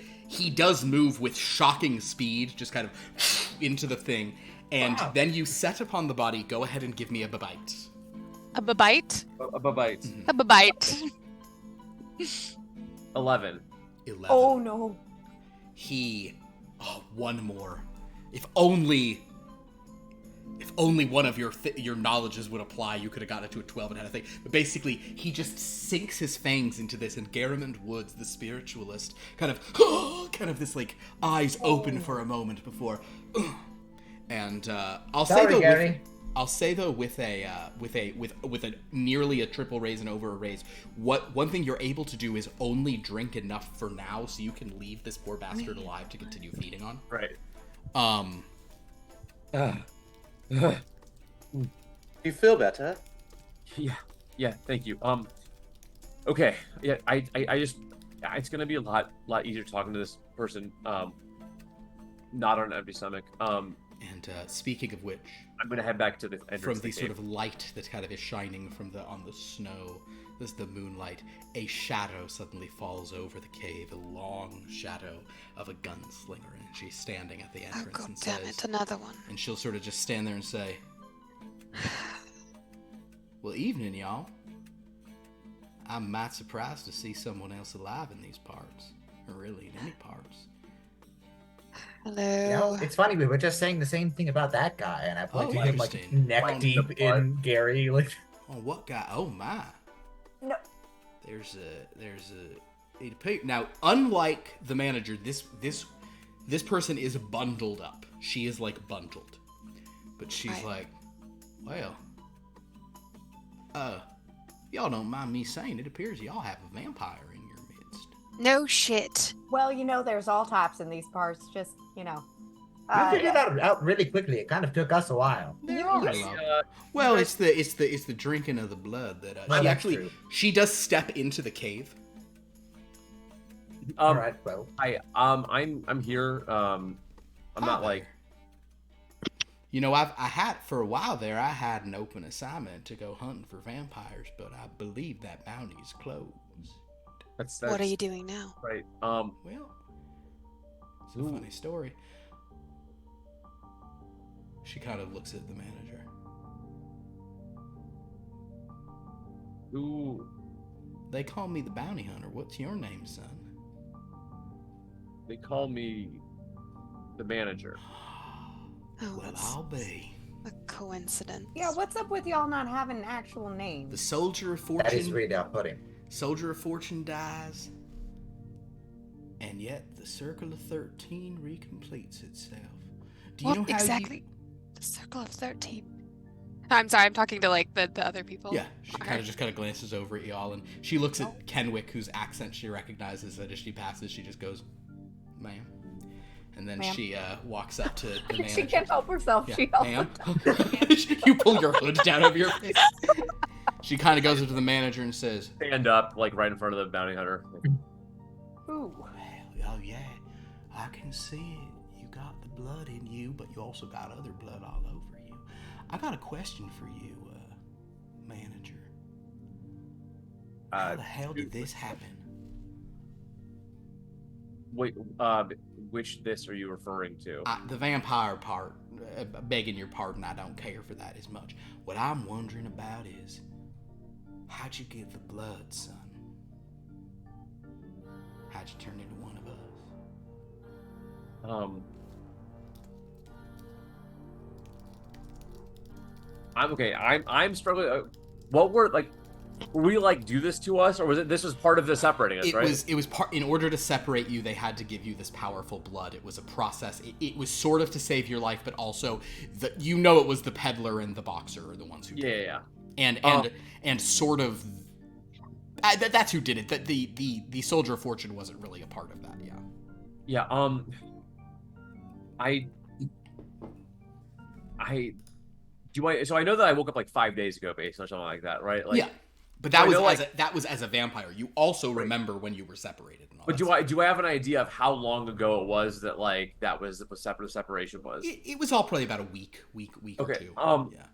does move with shocking speed, just kind of into the thing, and then you set upon the body. Go ahead and give me a babite. A babite? A babite. Mm-hmm. A babite. 11. Oh no. One more. If only one of your knowledges would apply, you could have gotten it to a 12 and had a thing. But basically, he just sinks his fangs into this, and Garamond Woods, the spiritualist, kind of this like eyes open for a moment before, and I'll say though with a nearly a triple raise and over a raise, one thing you're able to do is only drink enough for now, so you can leave this poor bastard alive to continue feeding on. Right. You feel better? Yeah. Thank you. Okay. Yeah. I just. It's gonna be a lot easier talking to this person. Not on an empty stomach. And speaking of which, I'm gonna head back to the entrance. from the sort of light that kind of is shining on the snow, this is the moonlight, a shadow suddenly falls over the cave, a long shadow of a gunslinger, and she's standing at the Oh, entrance god and damn says, it, another one. and she'll sort of just stand there and say, well, evening, y'all. I'm mighty surprised to see someone else alive in these parts, or really in any parts. Hello. It's funny, we were just saying the same thing about that guy, and I pointed him like interesting. neck deep in Gary. Like, Oh, what guy? Oh, my. No. There's a now, unlike the manager, this person is bundled up. She is like bundled, but she's Right. like, well, y'all don't mind me saying, it appears y'all have a vampire in your midst. No shit. Well, there's all types in these parts. Just we figured that out really quickly. It kind of took us a while. There are are a lot. Well, it's the drinking of the blood that Well, she that's actually true. she does step into the cave. All right, well, I'm here. I'm not Hi. like. You know, I had for a while there. I had an open assignment to go hunting for vampires, but I believe that bounty's closed. That's What are you doing now? right? Well, it's a Ooh. funny story. She kind of looks at the manager. Who? They call me the bounty hunter. What's your name, son? They call me the manager. Oh, Well, that's I'll be a coincidence. yeah. What's up with y'all not having actual names? the soldier of fortune. that is really off-putting. Soldier of fortune dies, and yet the circle of 13 recompletes itself. Do you What know how exactly? The circle of 13. I'm sorry, I'm talking to like the other people. Yeah, she Okay. kind of glances over at y'all, and she looks at Kenwick, whose accent she recognizes. That as she passes, she just goes, "Ma'am," and then Ma'am. she walks up to the manager. She can't help herself. Yeah, She helps. ma'am. You pull your hood down over your face. She kind of goes up to the manager and says, Stand up, like right in front of the bounty hunter. Ooh. "Well, oh yeah, I can see it. You got the blood in you, but you also got other blood all over you. I got a question for you, manager. How the hell did this happen?" Wait, which this are you referring to? The vampire part, begging your pardon, I don't care for that as much. What I'm wondering about is, how'd you get the blood, son? How'd you turn into one of us? I'm okay. I'm struggling. What were like? Were we like do this to us, or was it this was part of the separating us? Right? It was part. In order to separate you, they had to give you this powerful blood. It was a process. It was sort of to save your life, but also it was the peddler and the boxer are the ones who did it. Yeah. And sort of that's who did it. That the soldier of fortune wasn't really a part of that. Yeah. Yeah. So I know that I woke up like 5 days ago, based on something like that, right? Like, yeah. But that I was know, that was as a vampire. You also remember when you were separated. And all But that do I have an idea of how long ago it was that like that was the separation was? It was all probably about a week or Okay. two. Yeah.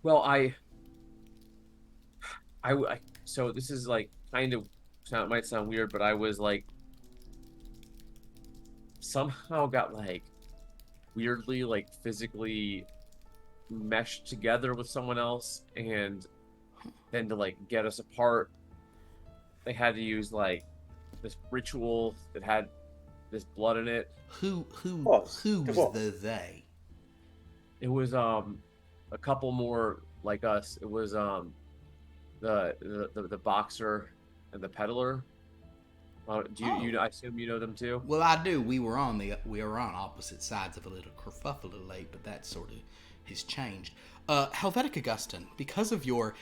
Well, I so this is like kind of might sound weird, but I was like somehow got like weirdly like physically meshed together with someone else, and then to like get us apart, they had to use like this ritual that had this blood in it. Who Boss. was Boss. the they? It was a couple more like us. It was the boxer and the peddler. You I assume you know them too. Well, I do. We were on opposite sides of a little kerfuffle a little late, but that sort of has changed. Helvetica Guston, because of your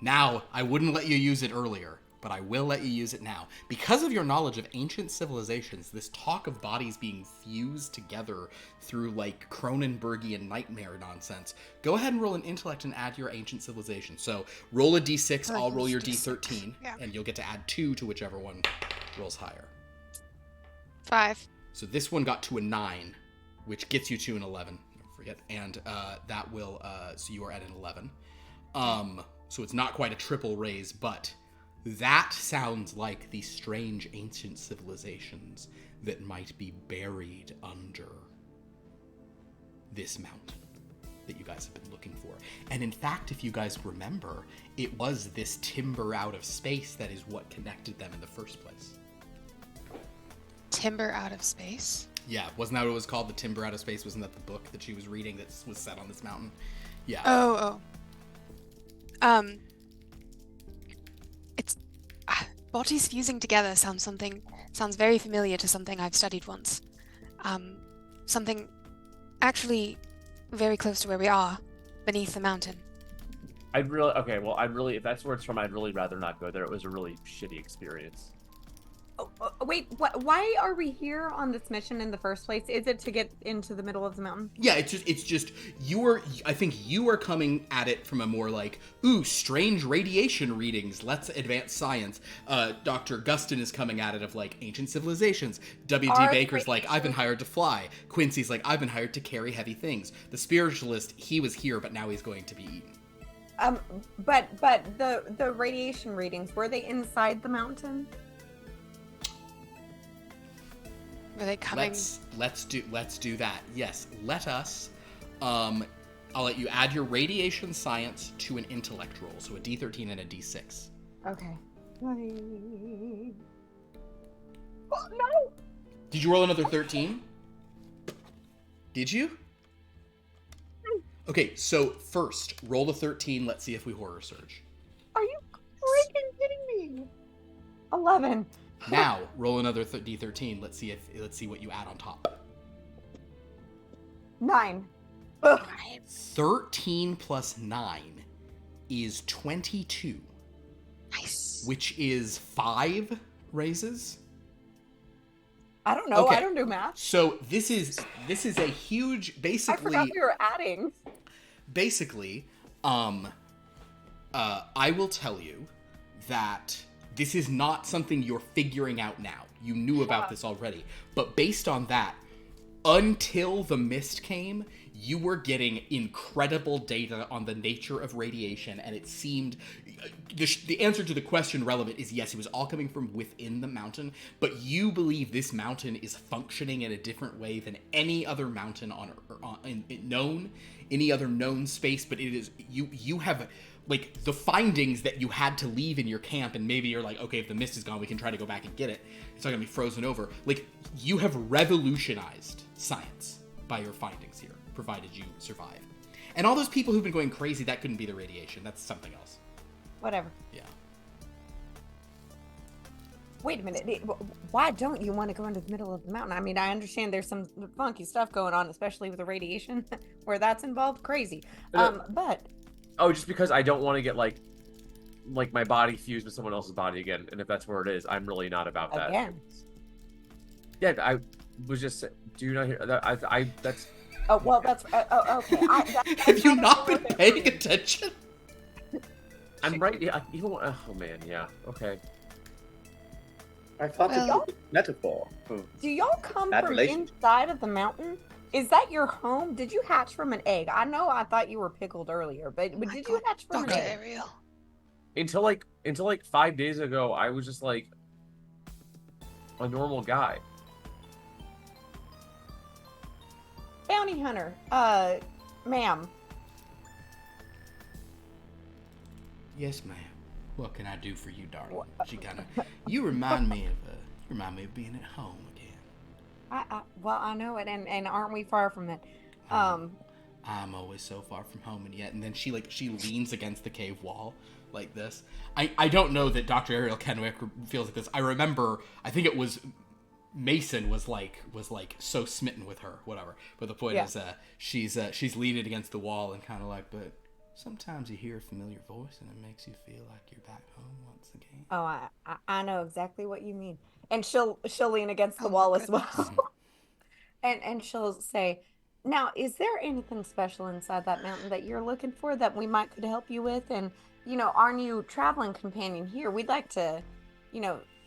now, I wouldn't let you use it earlier, but I will let you use it now. Because of your knowledge of ancient civilizations, this talk of bodies being fused together through like Cronenbergian nightmare nonsense, go ahead and roll an intellect and add your ancient civilization. So roll a d6, I'll roll your d13, Yeah. and you'll get to add 2 to whichever one rolls higher. 5. So this one got to a 9, which gets you to an 11. it, and that will. So you are at an 11. So it's not quite a triple raise, but that sounds like the strange ancient civilizations that might be buried under this mountain that you guys have been looking for. And in fact, if you guys remember, it was this timber out of space that is what connected them in the first place. Timber out of space? Yeah, wasn't that what it was called? The Timber Out of Space? Wasn't that the book that she was reading that was set on this mountain? Yeah. Oh. It's bodies fusing together sounds very familiar to something I've studied once. Something actually very close to where we are, beneath the mountain. If that's where it's from, I'd really rather not go there. It was a really shitty experience. Wait, why are we here on this mission in the first place? Is it to get into the middle of the mountain? Yeah, it's just I think you are coming at it from a more like, ooh, strange radiation readings, let's advance science. Dr. Guston is coming at it of like ancient civilizations. W.D. Baker's like, I've been hired to fly. Quincy's like, I've been hired to carry heavy things. The spiritualist, he was here, but now he's going to be eaten. But the radiation readings, were they inside the mountain? Were they coming? Let's do that. Yes, let us. I'll let you add your radiation science to an intellect roll, so a D13 and a D6. Okay. Oh, no! Did you roll another 13? Did you? Okay, so first, roll the 13. Let's see if we horror surge. Are you freaking kidding me? 11. Now, roll another D13. Let's see what you add on top. 9. 13 plus 9 is 22. Nice. Which is 5 raises. I don't know. Okay. I don't do math. So this is a huge, basically. I forgot we were adding. Basically, I will tell you that this is not something you're figuring out now. You knew about this already. But based on that, until the mist came, you were getting incredible data on the nature of radiation, and it seemed... The answer to the question relevant is yes, it was all coming from within the mountain, but you believe this mountain is functioning in a different way than any other mountain any other known space, but it is... You have... like, the findings that you had to leave in your camp, and maybe you're like, okay, if the mist is gone, we can try to go back and get it. It's not gonna be frozen over. Like, you have revolutionized science by your findings here, provided you survive. And all those people who've been going crazy, that couldn't be the radiation. That's something else. Whatever. Yeah. Wait a minute. Why don't you want to go into the middle of the mountain? I mean, I understand there's some funky stuff going on, especially with the radiation, where that's involved. Crazy. But... Oh, just because I don't want to get like my body fused with someone else's body again, and if that's where it is, I'm really not about that. Again. Yeah, I was just. Do you not hear that? That's. Oh well, that's okay. Have you not been paying attention? I'm right. Yeah. Oh man. Yeah. Okay. I thought it was a metaphor. Do y'all come from inside of the mountain? Is that your home? Did you hatch from an egg? I know I thought you were pickled earlier, but did you hatch from an egg? Ariel. Until like 5 days ago, I was just like a normal guy. Bounty hunter, ma'am. Yes, ma'am. What can I do for you, darling? She kind of... You remind me of being at home again. Well, I know it, and aren't we far from it? I'm always so far from home, and yet, and then she leans against the cave wall like this. I don't know that Dr. Ariel Kenwick feels like this. I remember, I think it was Mason was like so smitten with her, whatever. But the point is, she's leaning against the wall and kind of like, but sometimes you hear a familiar voice and it makes you feel like you're back home once again. Oh, I know exactly what you mean. And she'll lean against the wall as well. and she'll say, now, is there anything special inside that mountain that you're looking for that we could help you with? And, our new traveling companion here, we'd like to,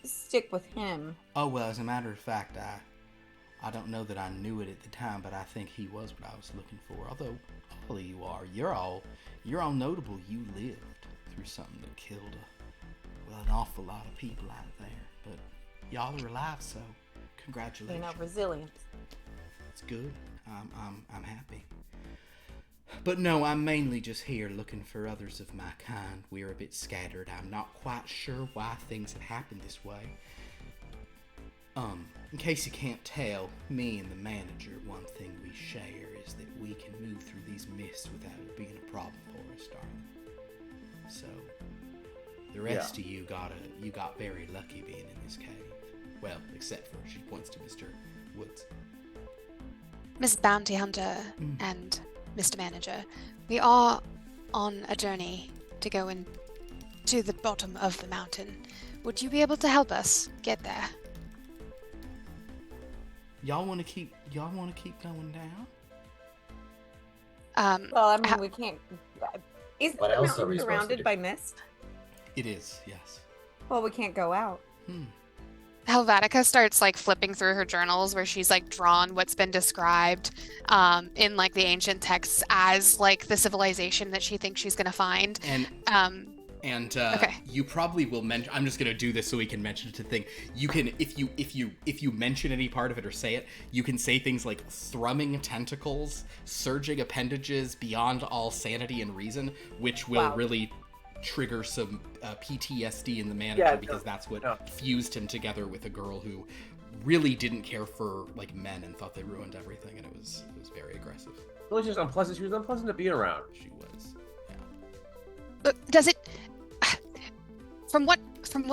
stick with him. Oh, well, as a matter of fact, I don't know that I knew it at the time, but I think he was what I was looking for. Although all of you are, you're all notable. You lived through something that killed an awful lot of people out there. But y'all are alive, so congratulations. Resilience. It's good. I'm happy. But no, I'm mainly just here looking for others of my kind. We're a bit scattered. I'm not quite sure why things have happened this way. In case you can't tell, me and the manager, one thing we share is that we can move through these mists without it being a problem for us, darling. So, the rest of you got very lucky being in this cave. Well, except for, she points to Mr. Woods. Miss Bounty Hunter and Mr. Manager, we are on a journey to go to the bottom of the mountain. Would you be able to help us get there? Y'all want to keep going down? Well, I mean, we can't. Is What the else are mountain we supposed to surrounded do? by mist? It is, yes. Well, we can't go out. Helvetica starts like flipping through her journals where she's like drawn what's been described in like the ancient texts as like the civilization that she thinks she's gonna find. And okay. You probably will mention. I'm just gonna do this so we can mention it to the thing. You can, if you mention any part of it or say it, you can say things like thrumming tentacles, surging appendages beyond all sanity and reason, which will really trigger some PTSD in the manager because that's what fused him together with a girl who really didn't care for like men and thought they ruined everything, and it was very aggressive. Well, it's just unpleasant. She was unpleasant to be around. She was. Does it? From what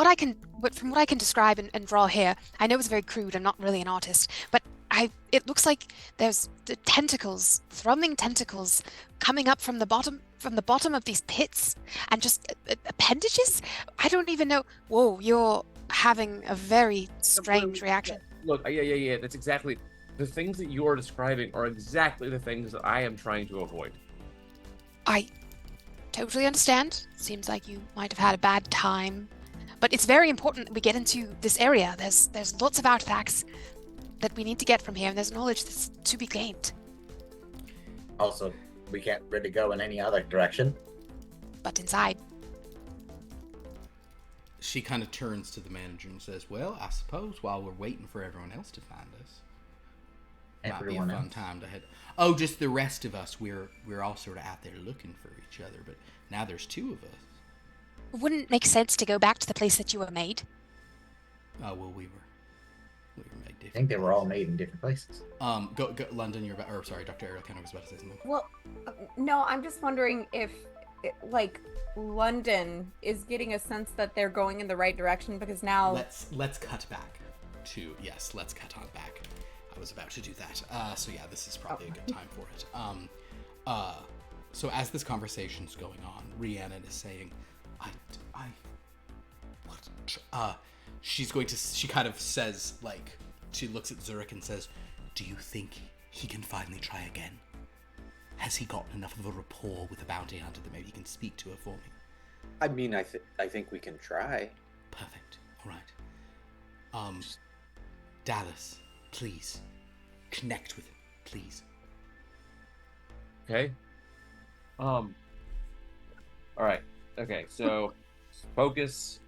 I can describe and draw here, I know it's very crude. I'm not really an artist, but it looks like there's the tentacles, thrumming tentacles, coming up from the bottom of these pits, and just appendages. I don't even know. Whoa, you're having a very strange reaction. Look, yeah. That's exactly the things that you are describing are exactly the things that I am trying to avoid. I totally understand. Seems like you might have had a bad time, but it's very important that we get into this area. There's lots of artifacts that we need to get from here, and there's knowledge that's to be gained. Also, we can't really go in any other direction. But inside. She kind of turns to the manager and says, "Well, I suppose while we're waiting for everyone else to find us, Everyone might be a fun else. time to head." Oh, just the rest of us. We're all sort of out there looking for each other, but now there's two of us. Wouldn't it make sense to go back to the place that you were made? Oh well, we were made different. I think they were all made in different places. Go London. You're about, or sorry, Dr. Ariel kind of was about to say something. Well, no, I'm just wondering if, like, London is getting a sense that they're going in the right direction because now. Let's cut back to let's cut on back. I was about to do that. So yeah, this is probably a good time for it. So as this conversation's going on, Rhiannon is saying, she kind of says, like, she looks at Zurich and says, "Do you think he can finally try again? Has he gotten enough of a rapport with the bounty hunter that maybe he can speak to her for me?" I mean, I think we can try. Perfect. All right. Dallas, please connect with him, please. Okay. All right. Okay. So, focus.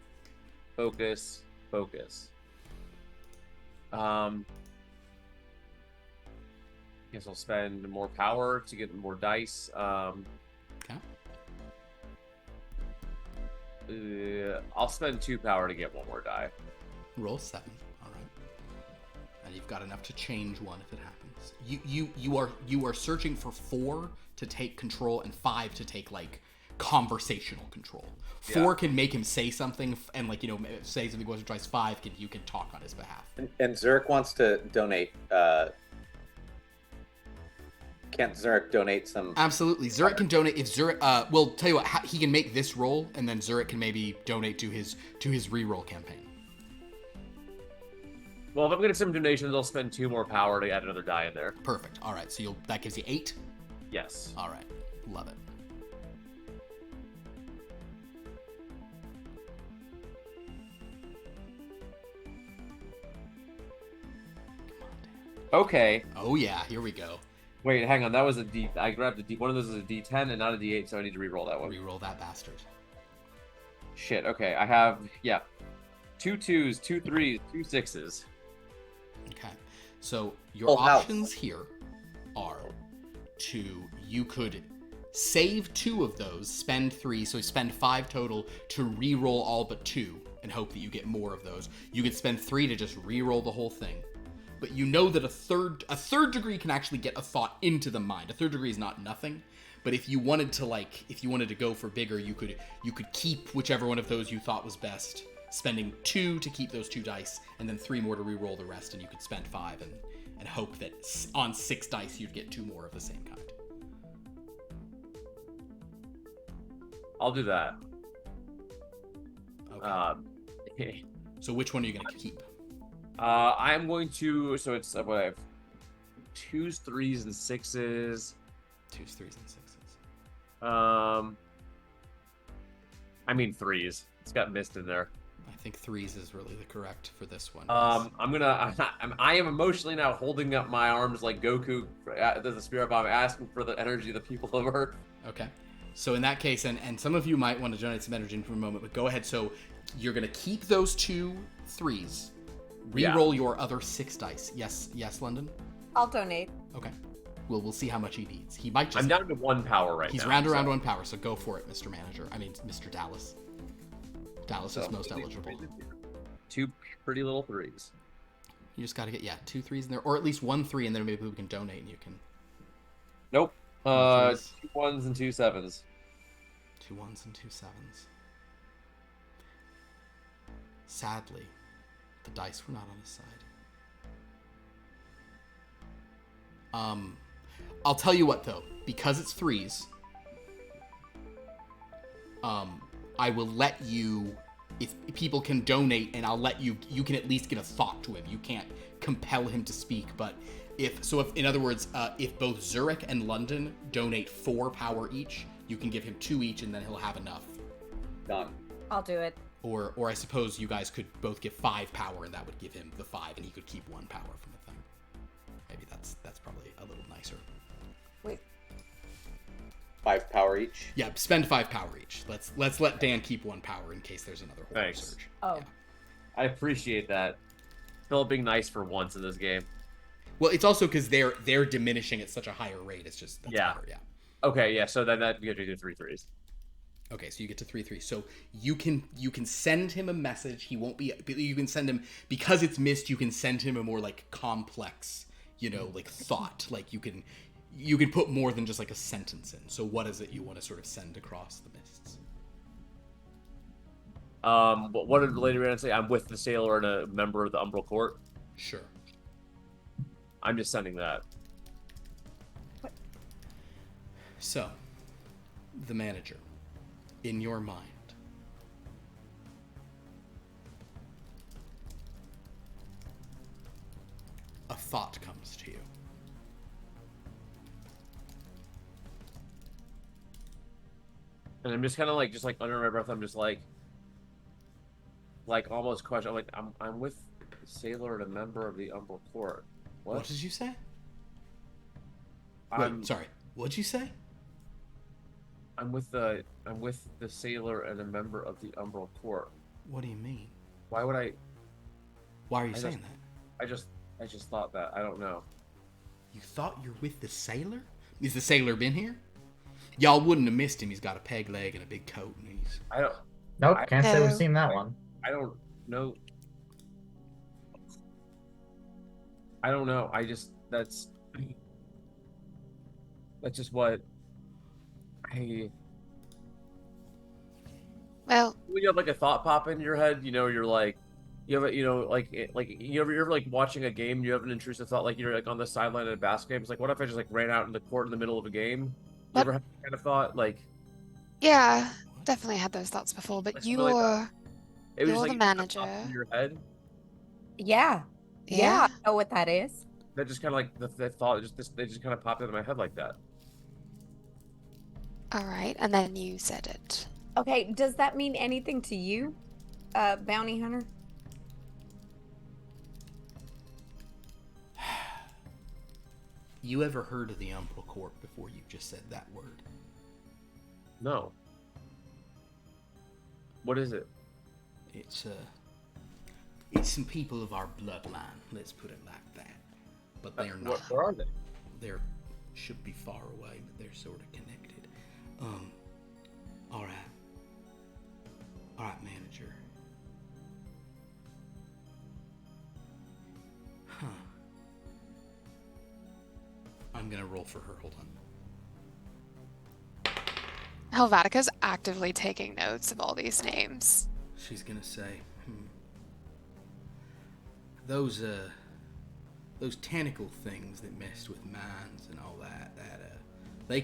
Guess I'll spend more power to get more dice. Okay. I'll spend 2 power to get 1 more die. Roll 7. All right. And you've got enough to change 1 if it happens. You are searching for 4 to take control and 5 to take like conversational control. 4 can make him say something and say something once or twice. 5 you can talk on his behalf. And Zurich wants to donate. Can't Zurich donate some? Absolutely, Zurich can donate. If Zurich, we'll tell you what, he can make this roll, and then Zurich can maybe donate to his reroll campaign. Well, if I'm getting some donations, I'll spend 2 more power to add another die in there. Perfect. All right, so that gives you 8. Yes. All right, love it. Come on, Dan. Okay. Oh yeah, here we go. Wait, hang on. That was a D. I grabbed a D. One of those is a D10 and not a D8, so I need to re-roll that one. Reroll that bastard. Shit. Okay, I have 2 2s, 2 3s, 2 6s. Okay. So your Full house. options here are you could save 2 of those, spend 3, so spend 5 total to re-roll all but 2 and hope that you get more of those. You could spend 3 to just re-roll the whole thing. But you know that a third degree can actually get a thought into the mind. A third degree is not nothing. But if you wanted to go for bigger, you could keep whichever one of those you thought was best, spending 2 to keep those 2 dice, and then 3 more to re-roll the rest, and you could spend 5 and hope that on 6 dice you'd get 2 more of the same kind. I'll do that. Okay. So which one are you going to keep? I'm going to. So it's what I have: 2s, 3s, and 6s. 2s, 3s, and 6s. I mean 3s. It's got mist in there. I think 3s is really the correct for this one. I am emotionally now holding up my arms like Goku, the spirit bomb, asking for the energy of the people of Earth. Okay. So in that case, and some of you might want to donate some energy for a moment, but go ahead. So you're going to keep those 2 3s. Reroll your other 6 dice. Yes, London? I'll donate. Okay. We'll see how much he needs. He might just... I'm down to 1 power right now. He's round around 1 power, so go for it, Mr. Manager. I mean, Mr. Dallas. Dallas is most eligible. 2 pretty little 3s. You just got to get, 2 3s in there, or at least 1 3, and then maybe we can donate and you can... Nope. 2 Please. 1s and 2 7s. 2 1s and 2 7s. Sadly, the dice were not on his side. I'll tell you what though, because it's 3s, I will let you, if people can donate, and I'll let you can at least get a thought to him. You can't compel him to speak, but if in other words, if both Zurich and London donate 4 power each, you can give him 2 each, and then he'll have enough. Done. I'll do it. Or I suppose you guys could both give 5 power, and that would give him the 5, and he could keep 1 power from the thing. Maybe that's probably a little nicer. Wait. 5 power each. Yeah, spend 5 power each. Let's let Dan keep 1 power in case there's another horror Thanks. surge. Oh. Yeah. I appreciate that. Philip being nice for once in this game. Well, it's also because they're diminishing at such a higher rate. It's just that's better, yeah. Okay, yeah. So then that you get to do 3 3s. Okay, so you get to 3 3. So you can send him a message. He won't be. You can send him, because it's mist. You can send him a more like complex, like thought. Like you can put more than just like a sentence in. So what is it you want to sort of send across the mists? What did Lady Rand say? I'm with the sailor and a member of the Umbral Court. Sure. I'm just sending that. So, the manager, in your mind, a thought comes to you. And I'm just kind of like under my breath. I'm just like almost question. I'm like, I'm with the sailor and a member of the Umbral Court. What did you say? I'm sorry. What'd you say? I'm with the sailor and a member of the Umbral Court. What do you mean? Why would I? Why are you saying that? I just thought that. I don't know. You thought you're with the sailor? Is the sailor been here? Y'all wouldn't have missed him. He's got a peg leg and a big coat, and he's... Nope, can't say we've No. seen that one. I don't know. I don't know. That's just what Well, when you have like a thought pop into your head, you're like, you have a, you're ever like watching a game and you have an intrusive thought, like you're like on the sideline of a basketball game. It's like, what if I just like ran out in the court in the middle of a game? You What? ever have that kind of thought? Like, yeah, definitely had those thoughts before, but Like something like that. it was You're just, the like, manager. pop in your head. Yeah. yeah. I know what that is. That just kind of like the thought they just kind of popped into my head like that. All right, and then you said it. Okay, does that mean anything to you, bounty hunter? You ever heard of the Umbral Court before you just said that word? No. What is it? It's some people of our bloodline, let's put it like that. But they're not. Where are they? They're should be far away, but they're sort of connected. All right, manager. Huh. I'm gonna roll for her. Hold on. Helvetica's actively taking notes of all these names. She's gonna say, those tentacle things that messed with minds and all that they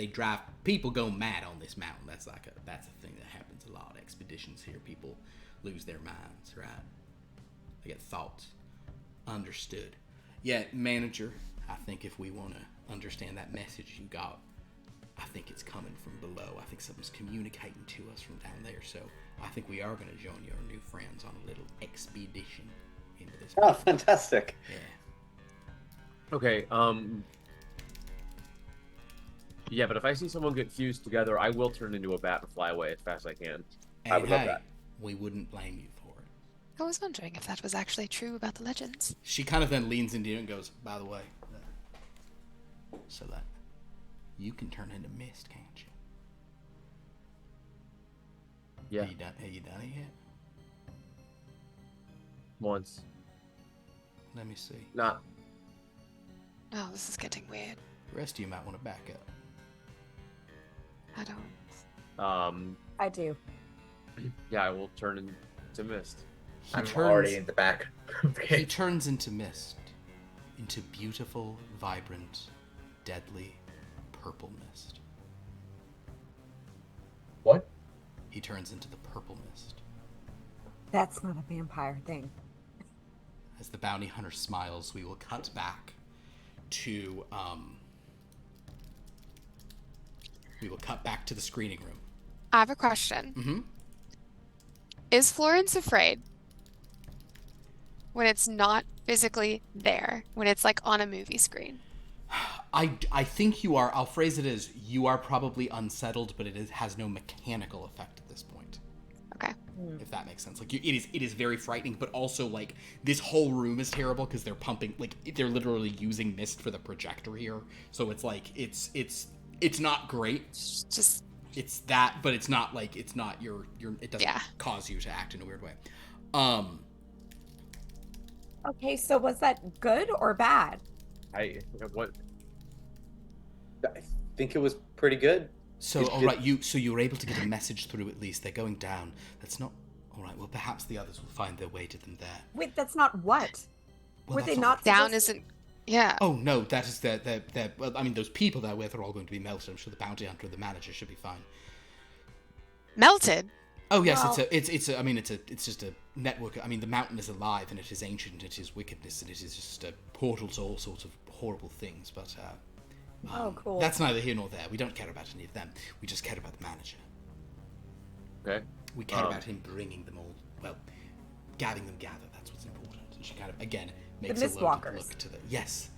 drive people go mad on this mountain. That's a thing that happens a lot. Expeditions here, people lose their minds, right? They get thoughts. Understood. Yeah, manager, I think if we want to understand that message you got, I think it's coming from below. I think something's communicating to us from down there. So I think we are going to join your new friends on a little expedition into this. Oh, fantastic. Yeah. Okay, yeah, but if I see someone get fused together, I will turn into a bat and fly away as fast as I can. And I would love hey, that. we wouldn't blame you for it. I was wondering if that was actually true about the legends. She kind of then leans into you and goes, by the way, so that you can turn into mist, can't you? Yeah, Have you done it yet? once. Let me see. Not. Oh, this is getting weird. The rest of you might want to back up. I don't. I do. Yeah, I will turn into mist. I'm already in the back. He Okay. turns into mist, into beautiful, vibrant, deadly, purple mist. What? He turns into the purple mist. That's not a vampire thing. As the bounty hunter smiles, we will cut back to the screening room. I have a question. Mm-hmm. Is Florence afraid when it's not physically there, when it's like on a movie screen? I think you are. I'll phrase it as you are probably unsettled, but it has no mechanical effect at this point. Okay. If that makes sense. Like it is very frightening, but also like this whole room is terrible because they're pumping, like they're literally using mist for the projector here. So it's like it's not great. Just It's that, but it's not like it doesn't cause you to act in a weird way. Okay, so was that good or bad? What? I think it was pretty good. So all right, you were able to get a message through at least. They're going down. That's not all right. Well, perhaps the others will find their way to them there. Wait, that's not what? Well, Were that's they all not right. down supposed to- isn't. Yeah. Oh no, that is that. Well, I mean, those people they're with are all going to be melted. I'm sure the bounty hunter, and the manager should be fine. Melted. Oh yes, Well- it's just a network. I mean, the mountain is alive and it is ancient. It is wickedness and it is just a portal to all sorts of horrible things. But Oh, cool. that's neither here nor there. We don't care about any of them. We just care about the manager. Okay. We care about him bringing them all. Well, gathering them gather. That's what's important. And she kind of again makes a Mistwalkers. look to the yes,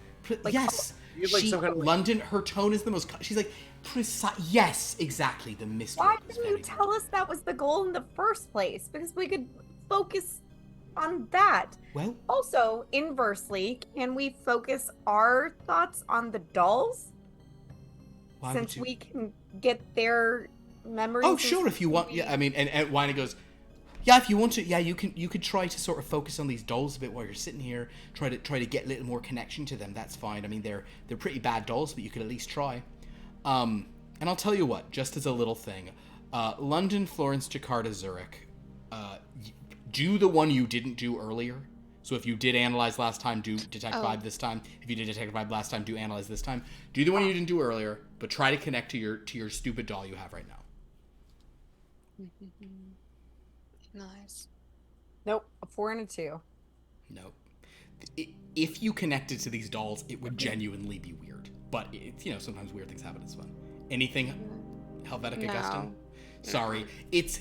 Like, yes. You have, like, She, some kind of, like- London. Her tone is the most. She's like precise. Yes, exactly. The mist. Why walk is didn't you very tell us that was the goal in the first place? Because we could focus on that. well. Also, inversely, can we focus our thoughts on the dolls? Why would Since you? we can get their memories. Oh, and sure, if you want. we- Yeah, I mean, and Wina goes, yeah, if you want to, yeah, you could try to sort of focus on these dolls a bit while you're sitting here. Try to get a little more connection to them. That's fine. I mean, they're pretty bad dolls, but you could at least try. And I'll tell you what, just as a little thing, London, Florence, Jakarta, Zurich, do the one you didn't do earlier. So if you did analyze last time, do detect vibe this time. If you did detect vibe last time, do analyze this time. Do the one you didn't do earlier, but try to connect to your stupid doll you have right now. Nice. Nope, a 4 and a 2. No. If you connected to these dolls, it would genuinely be weird. But it's, sometimes weird things happen. It's fun. Anything, Helvetica, No. Guston? Sorry, it's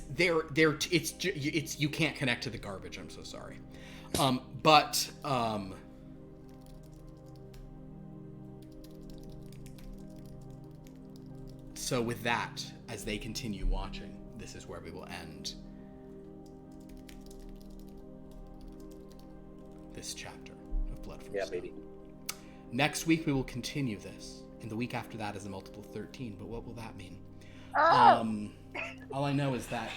you can't connect to the garbage. I'm so sorry. So with that, as they continue watching, this is where we will end this chapter of Blood from Stone. baby. Next week we will continue this, and the week after that is a multiple 13. But what will that mean? All I know is that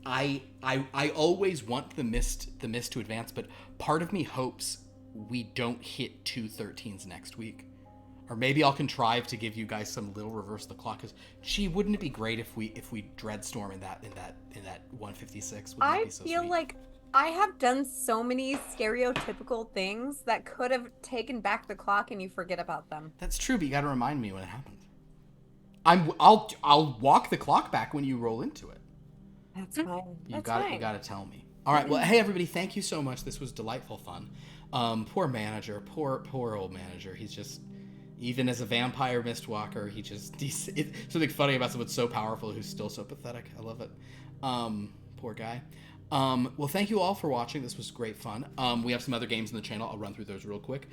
I always want the mist to advance, but part of me hopes we don't hit 2 13s next week. Or maybe I'll contrive to give you guys some little reverse the clock. Cause wouldn't it be great if we Dreadstorm in that 156? Wouldn't that be so feel sweet? like I have done so many stereotypical things that could have taken back the clock, and you forget about them. That's true, but you got to remind me when it happens. I'll walk the clock back when you roll into it. That's fine. You got to tell me. All right. Well, hey everybody, thank you so much. This was delightful fun. Poor manager, poor old manager. He's just, even as a vampire mistwalker, something funny about someone so powerful who's still so pathetic. I love it. Poor guy. Well, thank you all for watching. This was great fun. We have some other games in the channel. I'll run through those real quick.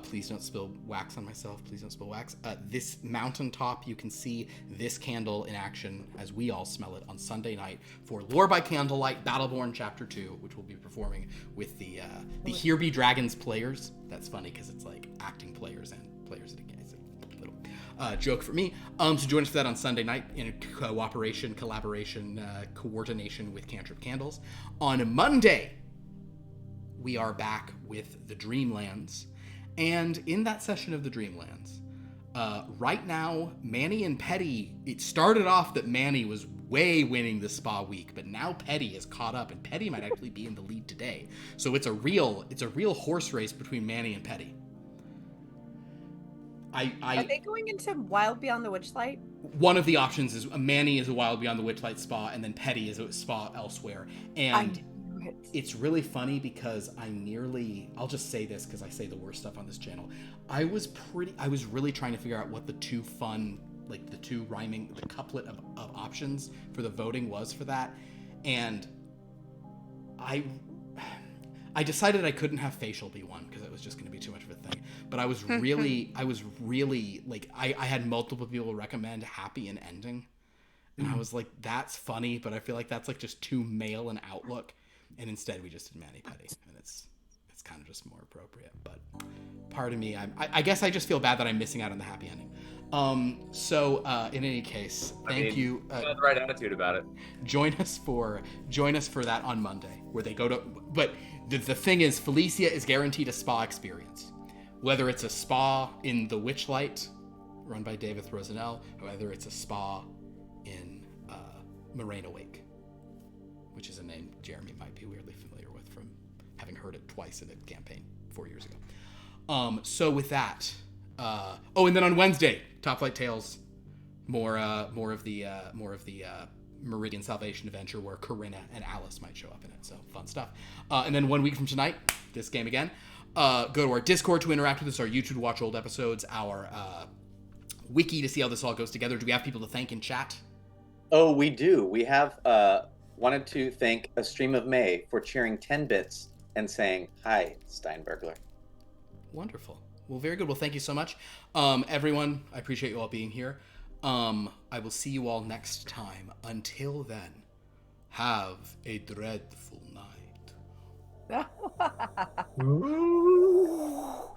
Please don't spill wax on myself. Please don't spill wax. This mountaintop, you can see this candle in action as we all smell it on Sunday night for Lore by Candlelight Battleborn Chapter 2, which we'll be performing with the Here Be Dragons players. That's funny because it's like acting players and players at a game. It's a little joke for me. So join us for that on Sunday night in collaboration, coordination with Cantrip Candles. On Monday, we are back with the Dreamlands. And in that session of the Dreamlands, right now, Manny and Petty, it started off that Manny was way winning the spa week, but now Petty is caught up, and Petty might actually be in the lead today. So it's a real horse race between Manny and Petty. Are they going into Wild Beyond the Witchlight? One of the options is Manny is a Wild Beyond the Witchlight spa, and then Petty is a spa elsewhere. And it's really funny because I'll just say this because I say the worst stuff on this channel. I was really trying to figure out what the two rhyming, the couplet of options for the voting was for that. And I decided I couldn't have facial be one because it was just going to be too much of a thing. But I was really like, I had multiple people recommend happy and ending. And I was like, that's funny, but I feel like that's like just too male an outlook. And instead we just did Manny Petty, and it's kind of just more appropriate. But part of me, I guess I just feel bad that I'm missing out on the happy ending. So in any case, thank you. You have the right attitude about it. Join us for that on Monday, where they go to. But the thing is, Felicia is guaranteed a spa experience, whether it's a spa in the Witchlight, run by David Rosenell, or whether it's a spa in Moraine Awake, which is a name Jeremy might be weirdly familiar with from having heard it twice in a campaign 4 years ago. So with that, and then on Wednesday, Top Flight Tales, more of the Meridian Salvation adventure where Corinna and Alice might show up in it. So fun stuff. And then 1 week from tonight, this game again. Go to our Discord to interact with us, our YouTube to watch old episodes, our wiki to see how this all goes together. Do we have people to thank in chat? Oh, we do. We have wanted to thank A Stream of May for cheering 10 bits and saying, "Hi, Steinbergler." Wonderful. Well, very good. Well, thank you so much. Everyone, I appreciate you all being here. I will see you all next time. Until then, have a dreadful night. Ooh.